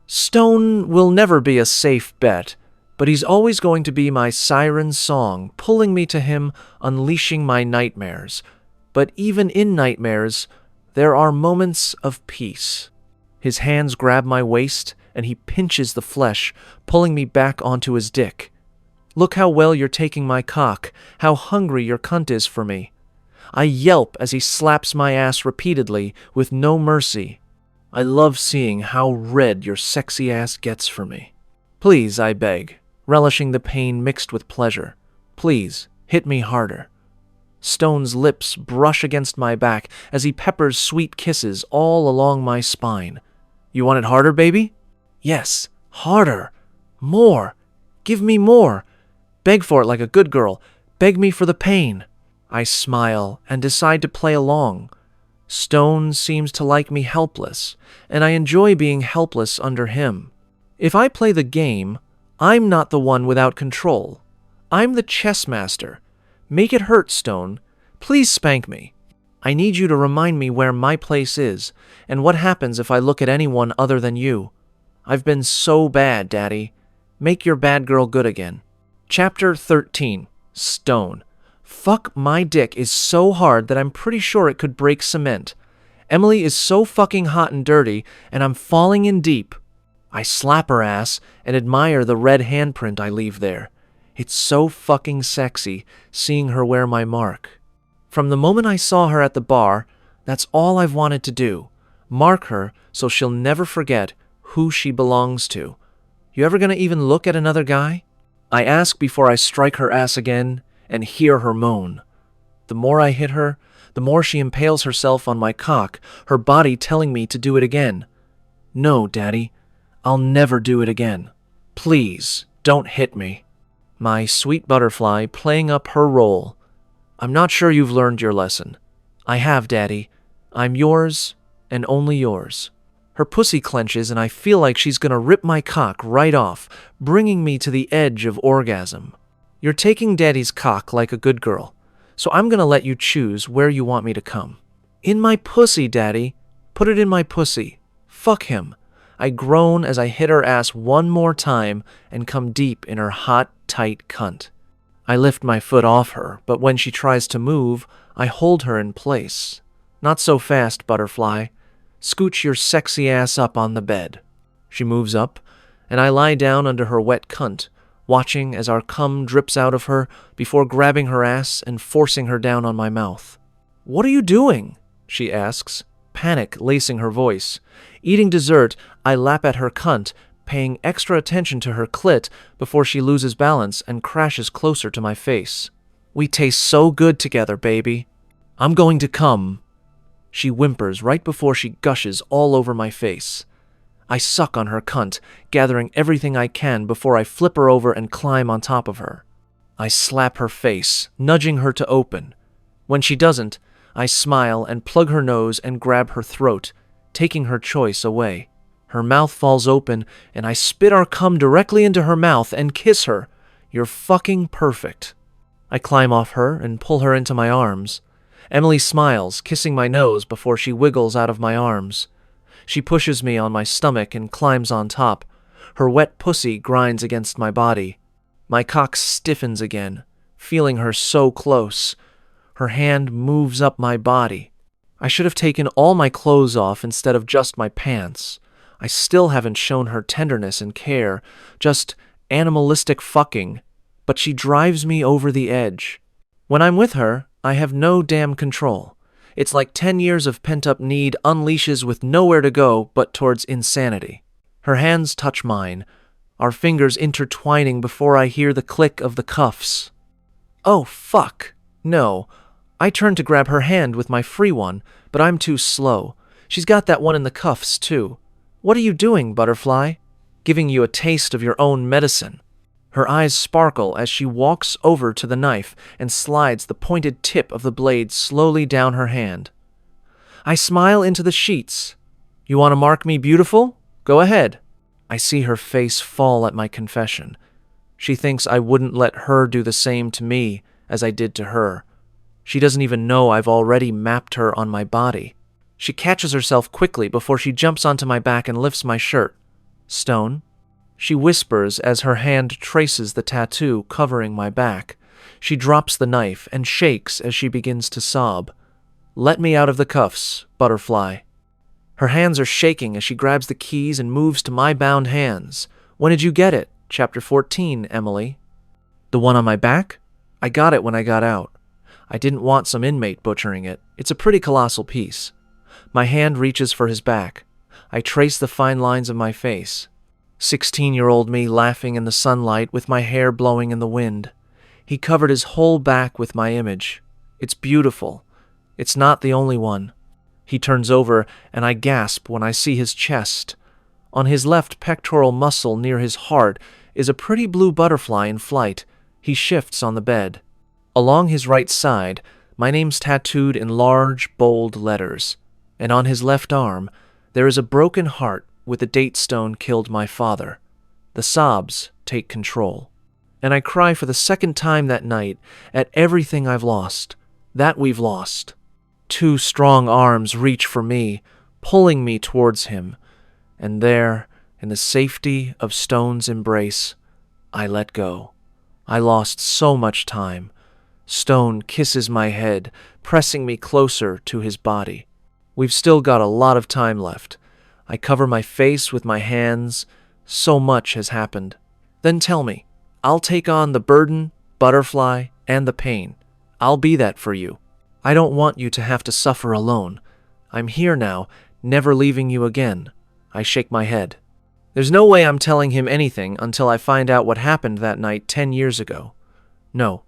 Stone will never be a safe bet, but he's always going to be my siren song, pulling me to him, unleashing my nightmares. But even in nightmares, there are moments of peace. His hands grab my waist, and he pinches the flesh, pulling me back onto his dick. Look how well you're taking my cock, how hungry your cunt is for me. I yelp as he slaps my ass repeatedly, with no mercy. I love seeing how red your sexy ass gets for me. Please, I beg, relishing the pain mixed with pleasure. Please, hit me harder. Stone's lips brush against my back as he peppers sweet kisses all along my spine. You want it harder, baby? Yes, harder. More. Give me more. Beg for it like a good girl. Beg me for the pain. I smile and decide to play along. Stone seems to like me helpless, and I enjoy being helpless under him. If I play the game, I'm not the one without control. I'm the chess master. Make it hurt, Stone. Please spank me. I need you to remind me where my place is, and what happens if I look at anyone other than you. I've been so bad, Daddy. Make your bad girl good again. Chapter 13. Stone. Fuck, my dick is so hard that I'm pretty sure it could break cement. Emily is so fucking hot and dirty, and I'm falling in deep. I slap her ass and admire the red handprint I leave there. It's so fucking sexy seeing her wear my mark. From the moment I saw her at the bar, that's all I've wanted to do. Mark her so she'll never forget who she belongs to. You ever gonna even look at another guy? I ask before I strike her ass again and hear her moan. The more I hit her, the more she impales herself on my cock, her body telling me to do it again. No, Daddy, I'll never do it again. Please, don't hit me. My sweet butterfly playing up her role. I'm not sure you've learned your lesson. I have, Daddy. I'm yours, and only yours. Her pussy clenches and I feel like she's gonna rip my cock right off, bringing me to the edge of orgasm. You're taking Daddy's cock like a good girl, so I'm gonna let you choose where you want me to come. In my pussy, Daddy. Put it in my pussy. Fuck him. I groan as I hit her ass one more time and come deep in her hot, tight cunt. I lift my foot off her, but when she tries to move, I hold her in place. Not so fast, butterfly. Scooch your sexy ass up on the bed." She moves up, and I lie down under her wet cunt, watching as our cum drips out of her before grabbing her ass and forcing her down on my mouth. "What are you doing?" she asks, panic lacing her voice. Eating dessert, I lap at her cunt, paying extra attention to her clit before she loses balance and crashes closer to my face. "We taste so good together, baby. I'm going to come." She whimpers right before she gushes all over my face. I suck on her cunt, gathering everything I can before I flip her over and climb on top of her. I slap her face, nudging her to open. When she doesn't, I smile and plug her nose and grab her throat, taking her choice away. Her mouth falls open, and I spit our cum directly into her mouth and kiss her. "You're fucking perfect." I climb off her and pull her into my arms. Emily smiles, kissing my nose before she wiggles out of my arms. She pushes me on my stomach and climbs on top. Her wet pussy grinds against my body. My cock stiffens again, feeling her so close. Her hand moves up my body. I should have taken all my clothes off instead of just my pants. I still haven't shown her tenderness and care, just animalistic fucking, but she drives me over the edge. When I'm with her, I have no damn control. It's like 10 years of pent-up need unleashes with nowhere to go but towards insanity. Her hands touch mine, our fingers intertwining before I hear the click of the cuffs. Oh, fuck. No. I turn to grab her hand with my free one, but I'm too slow. She's got that one in the cuffs, too. "What are you doing, Butterfly?" "Giving you a taste of your own medicine." Her eyes sparkle as she walks over to the knife and slides the pointed tip of the blade slowly down her hand. I smile into the sheets. "You want to mark me beautiful? Go ahead." I see her face fall at my confession. She thinks I wouldn't let her do the same to me as I did to her. She doesn't even know I've already mapped her on my body. She catches herself quickly before she jumps onto my back and lifts my shirt. "Stone?" She whispers as her hand traces the tattoo covering my back. She drops the knife and shakes as she begins to sob. "Let me out of the cuffs, Butterfly." Her hands are shaking as she grabs the keys and moves to my bound hands. "When did you get it?" Chapter 14, Emily. "The one on my back? I got it when I got out. I didn't want some inmate butchering it. It's a pretty colossal piece." My hand reaches for his back. I trace the fine lines of my face. 16-year-old me laughing in the sunlight with my hair blowing in the wind. He covered his whole back with my image. It's beautiful. It's not the only one. He turns over, and I gasp when I see his chest. On his left pectoral muscle near his heart is a pretty blue butterfly in flight. He shifts on the bed. Along his right side, my name's tattooed in large, bold letters, and on his left arm, there is a broken heart with the date stone "Killed my father." The sobs take control, and I cry for the second time that night at everything I've lost, that we've lost. 2 strong arms reach for me, pulling me towards him, and there, in the safety of Stone's embrace, I let go. I lost so much time. Stone kisses my head, pressing me closer to his body. We've still got a lot of time left. I cover my face with my hands. So much has happened. Then tell me. I'll take on the burden, Butterfly, and the pain. I'll be that for you. I don't want you to have to suffer alone. I'm here now, never leaving you again. I shake my head. There's no way I'm telling him anything until I find out what happened that night 10 years ago. No.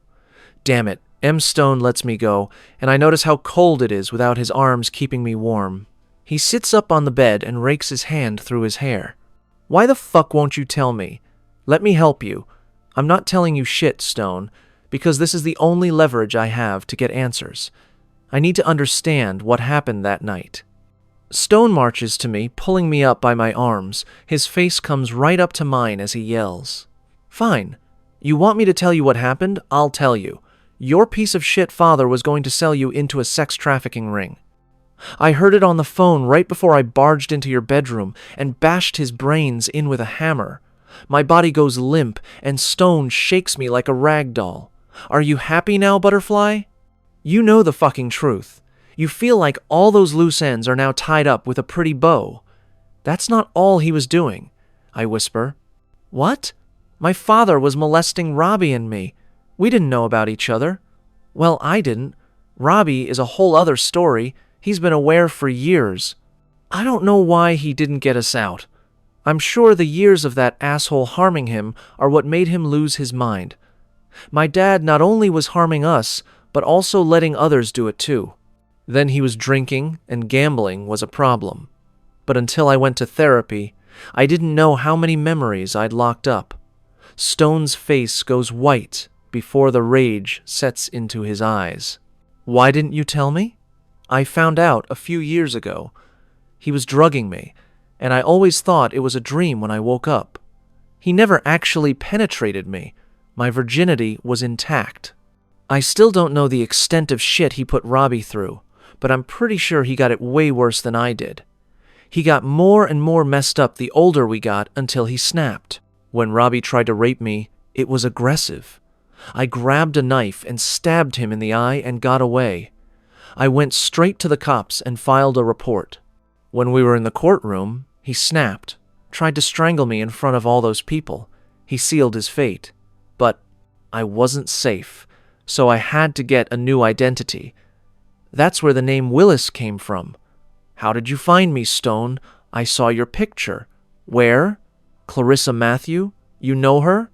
Damn it. M. Stone lets me go, and I notice how cold it is without his arms keeping me warm. He sits up on the bed and rakes his hand through his hair. "Why the fuck won't you tell me? Let me help you. I'm not telling you shit, Stone, because this is the only leverage I have to get answers. I need to understand what happened that night." Stone marches to me, pulling me up by my arms. His face comes right up to mine as he yells. "Fine. You want me to tell you what happened? I'll tell you. Your piece of shit father was going to sell you into a sex trafficking ring. I heard it on the phone right before I barged into your bedroom and bashed his brains in with a hammer. My body goes limp, and Stone shakes me like a rag doll. Are you happy now, Butterfly? You know the fucking truth. You feel like all those loose ends are now tied up with a pretty bow. That's not all he was doing, I whisper. What? My father was molesting Robbie and me. We didn't know about each other. Well, I didn't. Robbie is a whole other story. He's been aware for years. I don't know why he didn't get us out. I'm sure the years of that asshole harming him are what made him lose his mind. My dad not only was harming us, but also letting others do it too. Then he was drinking, and gambling was a problem. But until I went to therapy, I didn't know how many memories I'd locked up. Stone's face goes white before the rage sets into his eyes. Why didn't you tell me? I found out a few years ago. He was drugging me, and I always thought it was a dream when I woke up. He never actually penetrated me. My virginity was intact. I still don't know the extent of shit he put Robbie through, but I'm pretty sure he got it way worse than I did. He got more and more messed up the older we got until he snapped. When Robbie tried to rape me, it was aggressive. I grabbed a knife and stabbed him in the eye and got away. I went straight to the cops and filed a report. When we were in the courtroom, he snapped, tried to strangle me in front of all those people. He sealed his fate. But I wasn't safe, so I had to get a new identity. That's where the name Willis came from. How did you find me, Stone? I saw your picture. Where? Clarissa Matthew? You know her?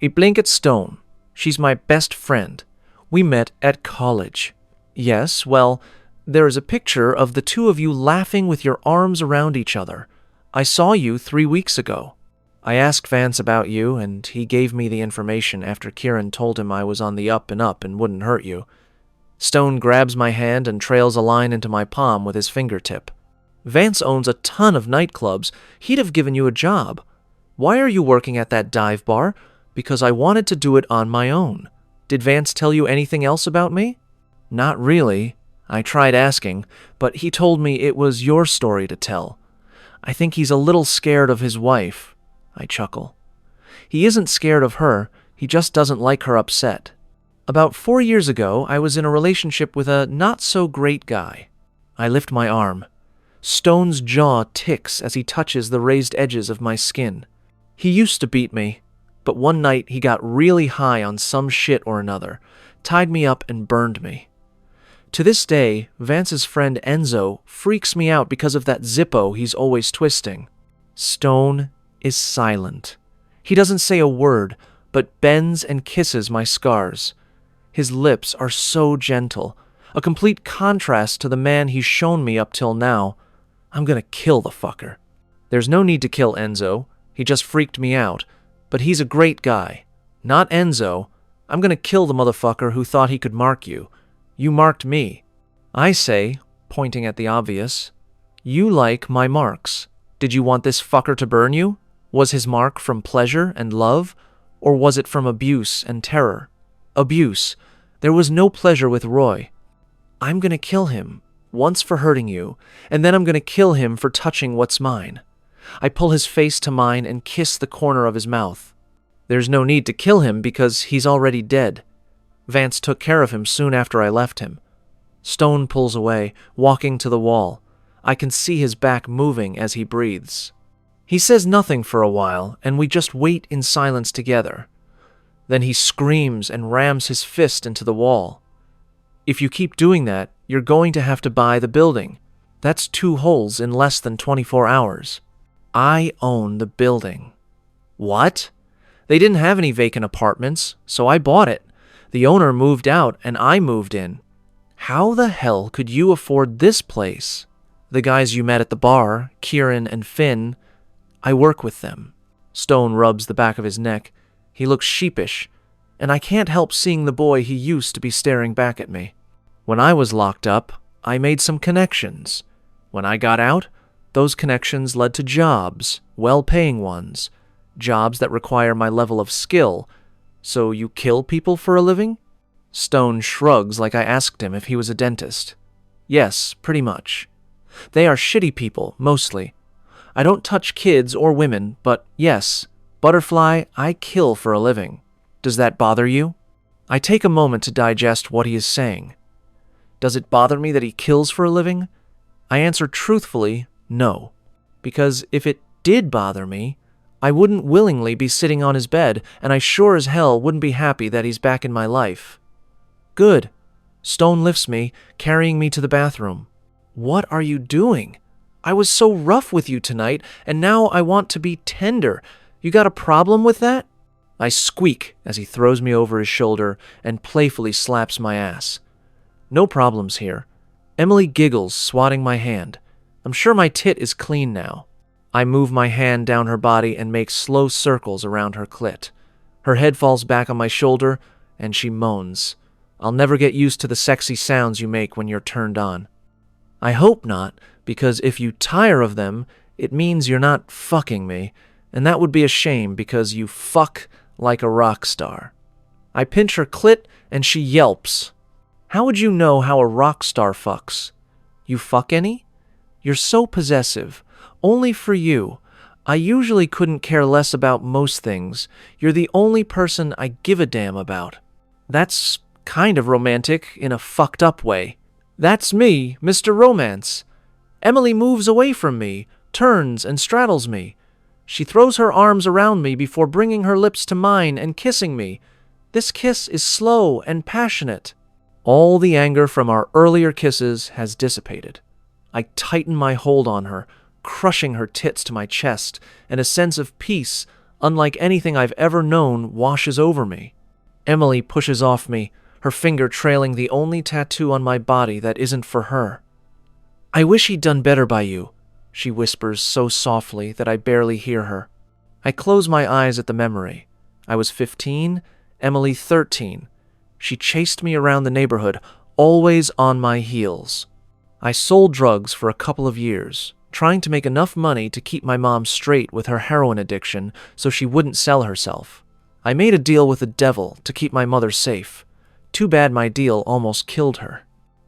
I blink at Stone. She's my best friend. We met at college. Yes, well, there is a picture of the two of you laughing with your arms around each other. I saw you 3 weeks ago. I asked Vance about you, and he gave me the information after Kieran told him I was on the up and wouldn't hurt you. Stone grabs my hand and trails a line into my palm with his fingertip. Vance owns a ton of nightclubs. He'd have given you a job. Why are you working at that dive bar? Because I wanted to do it on my own. Did Vance tell you anything else about me? Not really. I tried asking, but he told me it was your story to tell. I think he's a little scared of his wife. I chuckle. He isn't scared of her, he just doesn't like her upset. About 4 years ago, I was in a relationship with a not-so-great guy. I lift my arm. Stone's jaw ticks as he touches the raised edges of my skin. He used to beat me, but one night he got really high on some shit or another, tied me up and burned me. To this day, Vance's friend Enzo freaks me out because of that Zippo he's always twisting. Stone is silent. He doesn't say a word, but bends and kisses my scars. His lips are so gentle, a complete contrast to the man he's shown me up till now. I'm gonna kill the fucker. There's no need to kill Enzo. He just freaked me out. But he's a great guy. Not Enzo. I'm gonna kill the motherfucker who thought he could mark you. You marked me. I say, pointing at the obvious, you like my marks. Did you want this fucker to burn you? Was his mark from pleasure and love, or was it from abuse and terror? Abuse. There was no pleasure with Roy. I'm gonna kill him, once for hurting you, and then I'm gonna kill him for touching what's mine. I pull his face to mine and kiss the corner of his mouth. There's no need to kill him because he's already dead. Vance took care of him soon after I left him. Stone pulls away, walking to the wall. I can see his back moving as he breathes. He says nothing for a while, and we just wait in silence together. Then he screams and rams his fist into the wall. If you keep doing that, you're going to have to buy the building. That's 2 holes in less than 24 hours. I own the building. What? They didn't have any vacant apartments, so I bought it. The owner moved out and I moved in. How the hell could you afford this place? The guys you met at the bar, Kieran and Finn, I work with them. Stone rubs the back of his neck. He looks sheepish, and I can't help seeing the boy he used to be staring back at me. When I was locked up, I made some connections. When I got out, those connections led to jobs, well-paying ones, jobs that require my level of skill. So you kill people for a living? Stone shrugs like I asked him if he was a dentist. Yes, pretty much. They are shitty people, mostly. I don't touch kids or women, but yes, Butterfly, I kill for a living. Does that bother you? I take a moment to digest what he is saying. Does it bother me that he kills for a living? I answer truthfully, no. Because if it did bother me, I wouldn't willingly be sitting on his bed, and I sure as hell wouldn't be happy that he's back in my life. Good. Stone lifts me, carrying me to the bathroom. What are you doing? I was so rough with you tonight, and now I want to be tender. You got a problem with that? I squeak as he throws me over his shoulder and playfully slaps my ass. No problems here. Emily giggles, swatting my hand. I'm sure my tit is clean now. I move my hand down her body and make slow circles around her clit. Her head falls back on my shoulder, and she moans. I'll never get used to the sexy sounds you make when you're turned on. I hope not, because if you tire of them, it means you're not fucking me, and that would be a shame because you fuck like a rock star. I pinch her clit, and she yelps. How would you know how a rock star fucks? You fuck any? You're so possessive. Only for you. I usually couldn't care less about most things. You're the only person I give a damn about. That's kind of romantic in a fucked up way. That's me, Mr. Romance. Emily moves away from me, turns and straddles me. She throws her arms around me before bringing her lips to mine and kissing me. This kiss is slow and passionate. All the anger from our earlier kisses has dissipated. I tighten my hold on her, crushing her tits to my chest, and a sense of peace, unlike anything I've ever known, washes over me. Emily pushes off me, her finger trailing the only tattoo on my body that isn't for her. I wish he'd done better by you, she whispers so softly that I barely hear her. I close my eyes at the memory. I was 15, Emily 13. She chased me around the neighborhood, always on my heels. I sold drugs for a couple of years, trying to make enough money to keep my mom straight with her heroin addiction so she wouldn't sell herself. I made a deal with the devil to keep my mother safe. Too bad my deal almost killed her.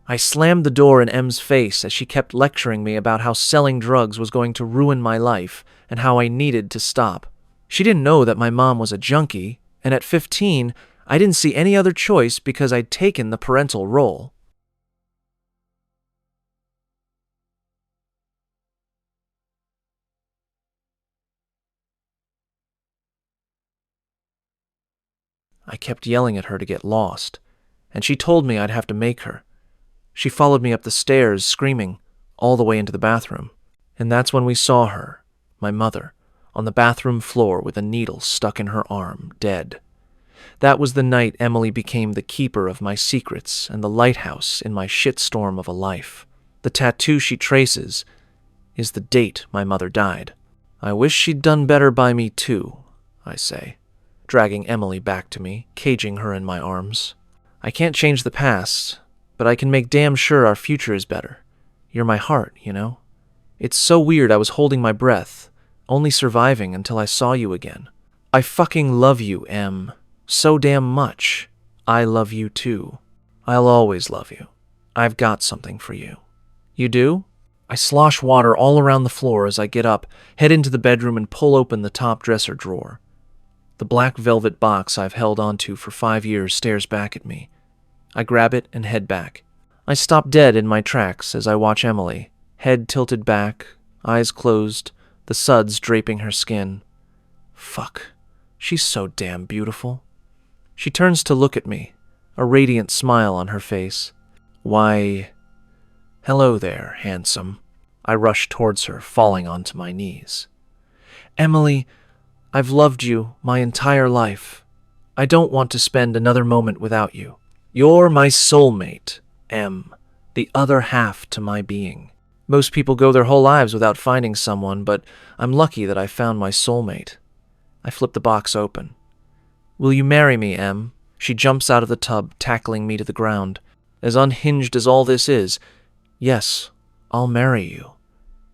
I slammed the door in Em's face as she kept lecturing me about how selling drugs was going to ruin my life and how I needed to stop. She didn't know that my mom was a junkie, and at 15, I didn't see any other choice because I'd taken the parental role. I kept yelling at her to get lost, and she told me I'd have to make her. She followed me up the stairs, screaming, all the way into the bathroom. And that's when we saw her, my mother, on the bathroom floor with a needle stuck in her arm, dead. That was the night Emily became the keeper of my secrets and the lighthouse in my shitstorm of a life. The tattoo she traces is the date my mother died. I wish she'd done better by me too, I say, dragging Emily back to me, caging her in my arms. I can't change the past, but I can make damn sure our future is better. You're my heart, you know? It's so weird I was holding my breath, only surviving until I saw you again. I fucking love you, Em. So damn much. I love you too. I'll always love you. I've got something for you. You do? I slosh water all around the floor as I get up, head into the bedroom and pull open the top dresser drawer. The black velvet box I've held onto for 5 years stares back at me. I grab it and head back. I stop dead in my tracks as I watch Emily, head tilted back, eyes closed, the suds draping her skin. Fuck. She's so damn beautiful. She turns to look at me, a radiant smile on her face. Why, hello there, handsome. I rush towards her, falling onto my knees. Emily, I've loved you my entire life. I don't want to spend another moment without you. You're my soulmate, Em, the other half to my being. Most people go their whole lives without finding someone, but I'm lucky that I found my soulmate. I flip the box open. Will you marry me, Em? She jumps out of the tub, tackling me to the ground. As unhinged as all this is, yes, I'll marry you.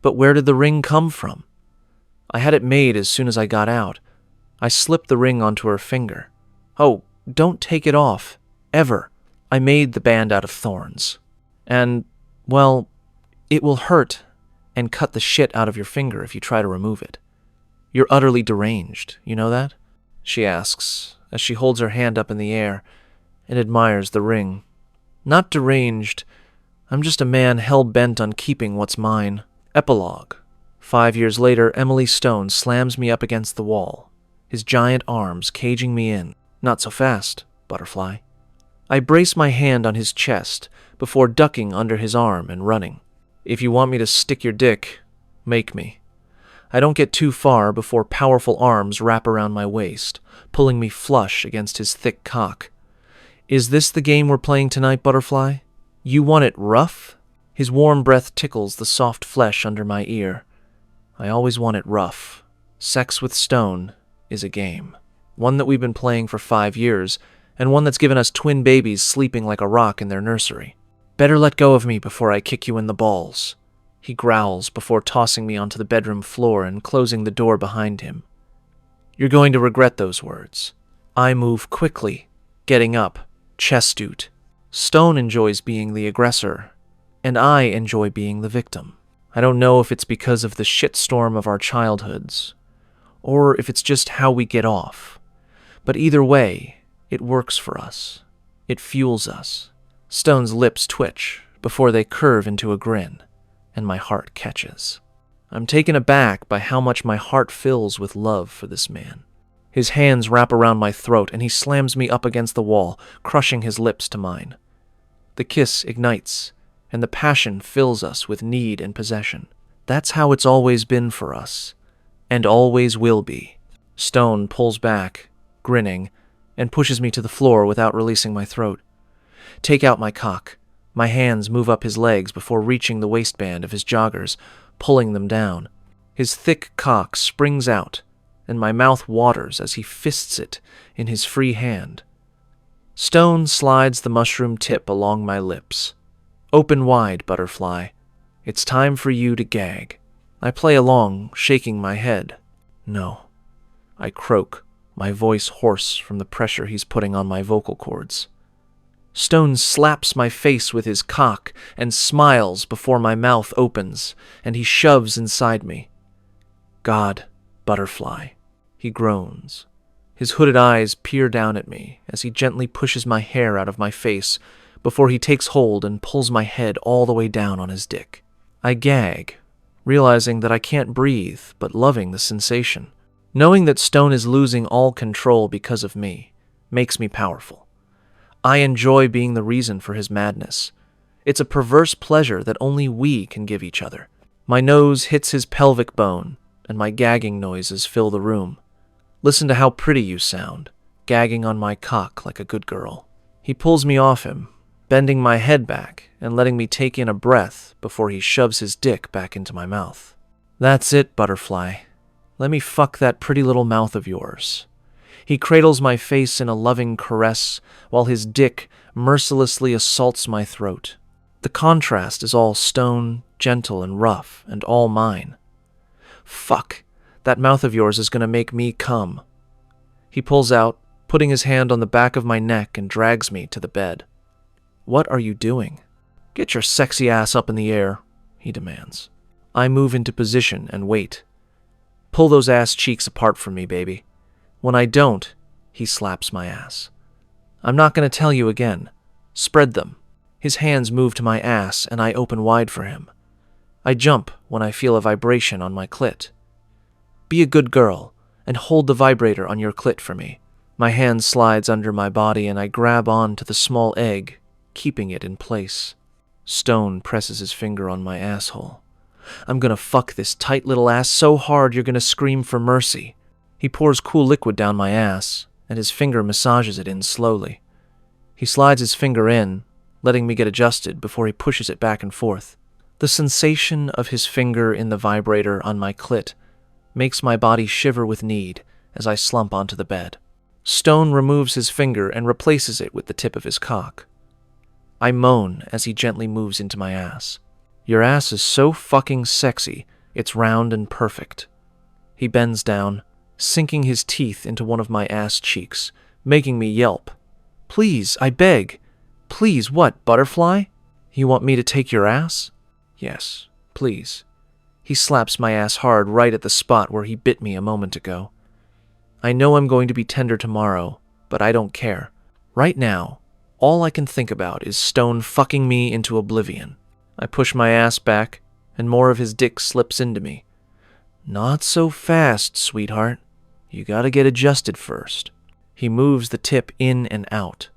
But where did the ring come from? I had it made as soon as I got out. I slipped the ring onto her finger. Oh, don't take it off. Ever. I made the band out of thorns. And, well, it will hurt and cut the shit out of your finger if you try to remove it. You're utterly deranged, you know that? She asks, as she holds her hand up in the air and admires the ring. Not deranged, I'm just a man hell-bent on keeping what's mine. Epilogue. 5 years later, Emily Stone slams me up against the wall, his giant arms caging me in. Not so fast, Butterfly. I brace my hand on his chest before ducking under his arm and running. If you want me to stick your dick, make me. I don't get too far before powerful arms wrap around my waist, pulling me flush against his thick cock. Is this the game we're playing tonight, Butterfly? You want it rough? His warm breath tickles the soft flesh under my ear. I always want it rough. Sex with Stone is a game. One that we've been playing for 5 years, and one that's given us twin babies sleeping like a rock in their nursery. Better let go of me before I kick you in the balls. He growls before tossing me onto the bedroom floor and closing the door behind him. You're going to regret those words. I move quickly, getting up, chest-oot. Stone enjoys being the aggressor, and I enjoy being the victim. I don't know if it's because of the shitstorm of our childhoods, or if it's just how we get off. But either way, it works for us. It fuels us. Stone's lips twitch before they curve into a grin, and my heart catches. I'm taken aback by how much my heart fills with love for this man. His hands wrap around my throat, and he slams me up against the wall, crushing his lips to mine. The kiss ignites, and the passion fills us with need and possession. That's how it's always been for us, and always will be. Stone pulls back, grinning, and pushes me to the floor without releasing my throat. Take out my cock. My hands move up his legs before reaching the waistband of his joggers, pulling them down. His thick cock springs out, and my mouth waters as he fists it in his free hand. Stone slides the mushroom tip along my lips. Open wide, Butterfly. It's time for you to gag. I play along, shaking my head. No. I croak, my voice hoarse from the pressure he's putting on my vocal cords. Stone slaps my face with his cock and smiles before my mouth opens, and he shoves inside me. God, Butterfly. He groans. His hooded eyes peer down at me as he gently pushes my hair out of my face before he takes hold and pulls my head all the way down on his dick. I gag, realizing that I can't breathe, but loving the sensation. Knowing that Stone is losing all control because of me makes me powerful. I enjoy being the reason for his madness. It's a perverse pleasure that only we can give each other. My nose hits his pelvic bone, and my gagging noises fill the room. Listen to how pretty you sound, gagging on my cock like a good girl. He pulls me off him, bending my head back and letting me take in a breath before he shoves his dick back into my mouth. That's it, Butterfly. Let me fuck that pretty little mouth of yours. He cradles my face in a loving caress while his dick mercilessly assaults my throat. The contrast is all Stone, gentle and rough, and all mine. Fuck, that mouth of yours is gonna make me come. He pulls out, putting his hand on the back of my neck and drags me to the bed. What are you doing? Get your sexy ass up in the air, he demands. I move into position and wait. Pull those ass cheeks apart from me, baby. When I don't, he slaps my ass. I'm not going to tell you again. Spread them. His hands move to my ass, and I open wide for him. I jump when I feel a vibration on my clit. Be a good girl, and hold the vibrator on your clit for me. My hand slides under my body, and I grab on to the small egg, keeping it in place. Stone presses his finger on my asshole. I'm gonna fuck this tight little ass so hard you're gonna scream for mercy. He pours cool liquid down my ass, and his finger massages it in slowly. He slides his finger in, letting me get adjusted before he pushes it back and forth. The sensation of his finger in the vibrator on my clit makes my body shiver with need as I slump onto the bed. Stone removes his finger and replaces it with the tip of his cock. I moan as he gently moves into my ass. Your ass is so fucking sexy, it's round and perfect. He bends down, sinking his teeth into one of my ass cheeks, making me yelp. Please, I beg. Please, what, Butterfly? You want me to take your ass? Yes, please. He slaps my ass hard right at the spot where he bit me a moment ago. I know I'm going to be tender tomorrow, but I don't care. Right now, all I can think about is Stone fucking me into oblivion. I push my ass back, and more of his dick slips into me. Not so fast, sweetheart. You gotta get adjusted first. He moves the tip in and out.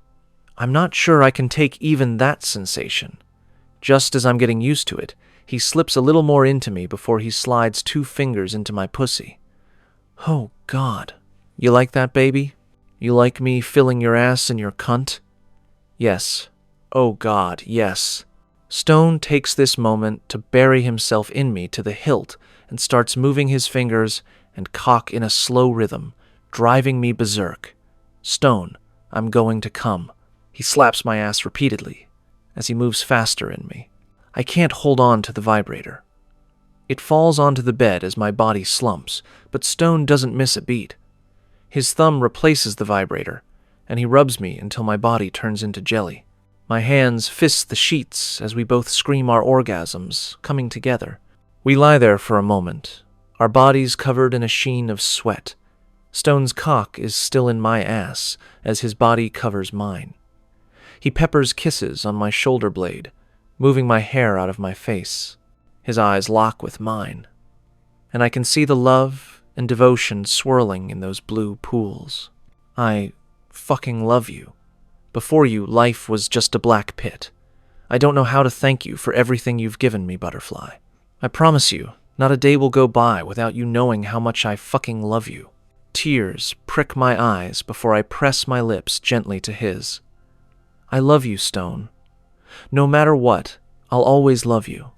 I'm not sure I can take even that sensation. Just as I'm getting used to it, he slips a little more into me before he slides 2 fingers into my pussy. Oh, God. You like that, baby? You like me filling your ass in your cunt? Yes. Oh, God, yes. Stone takes this moment to bury himself in me to the hilt and starts moving his fingers and cock in a slow rhythm, driving me berserk. Stone, I'm going to come. He slaps my ass repeatedly as he moves faster in me. I can't hold on to the vibrator. It falls onto the bed as my body slumps, but Stone doesn't miss a beat. His thumb replaces the vibrator, and he rubs me until my body turns into jelly. My hands fist the sheets as we both scream our orgasms, coming together. We lie there for a moment, our bodies covered in a sheen of sweat. Stone's cock is still in my ass as his body covers mine. He peppers kisses on my shoulder blade, moving my hair out of my face. His eyes lock with mine, and I can see the love and devotion swirling in those blue pools. I fucking love you. Before you, life was just a black pit. I don't know how to thank you for everything you've given me, Butterfly. I promise you, not a day will go by without you knowing how much I fucking love you. Tears prick my eyes before I press my lips gently to his. I love you, Stone. No matter what, I'll always love you.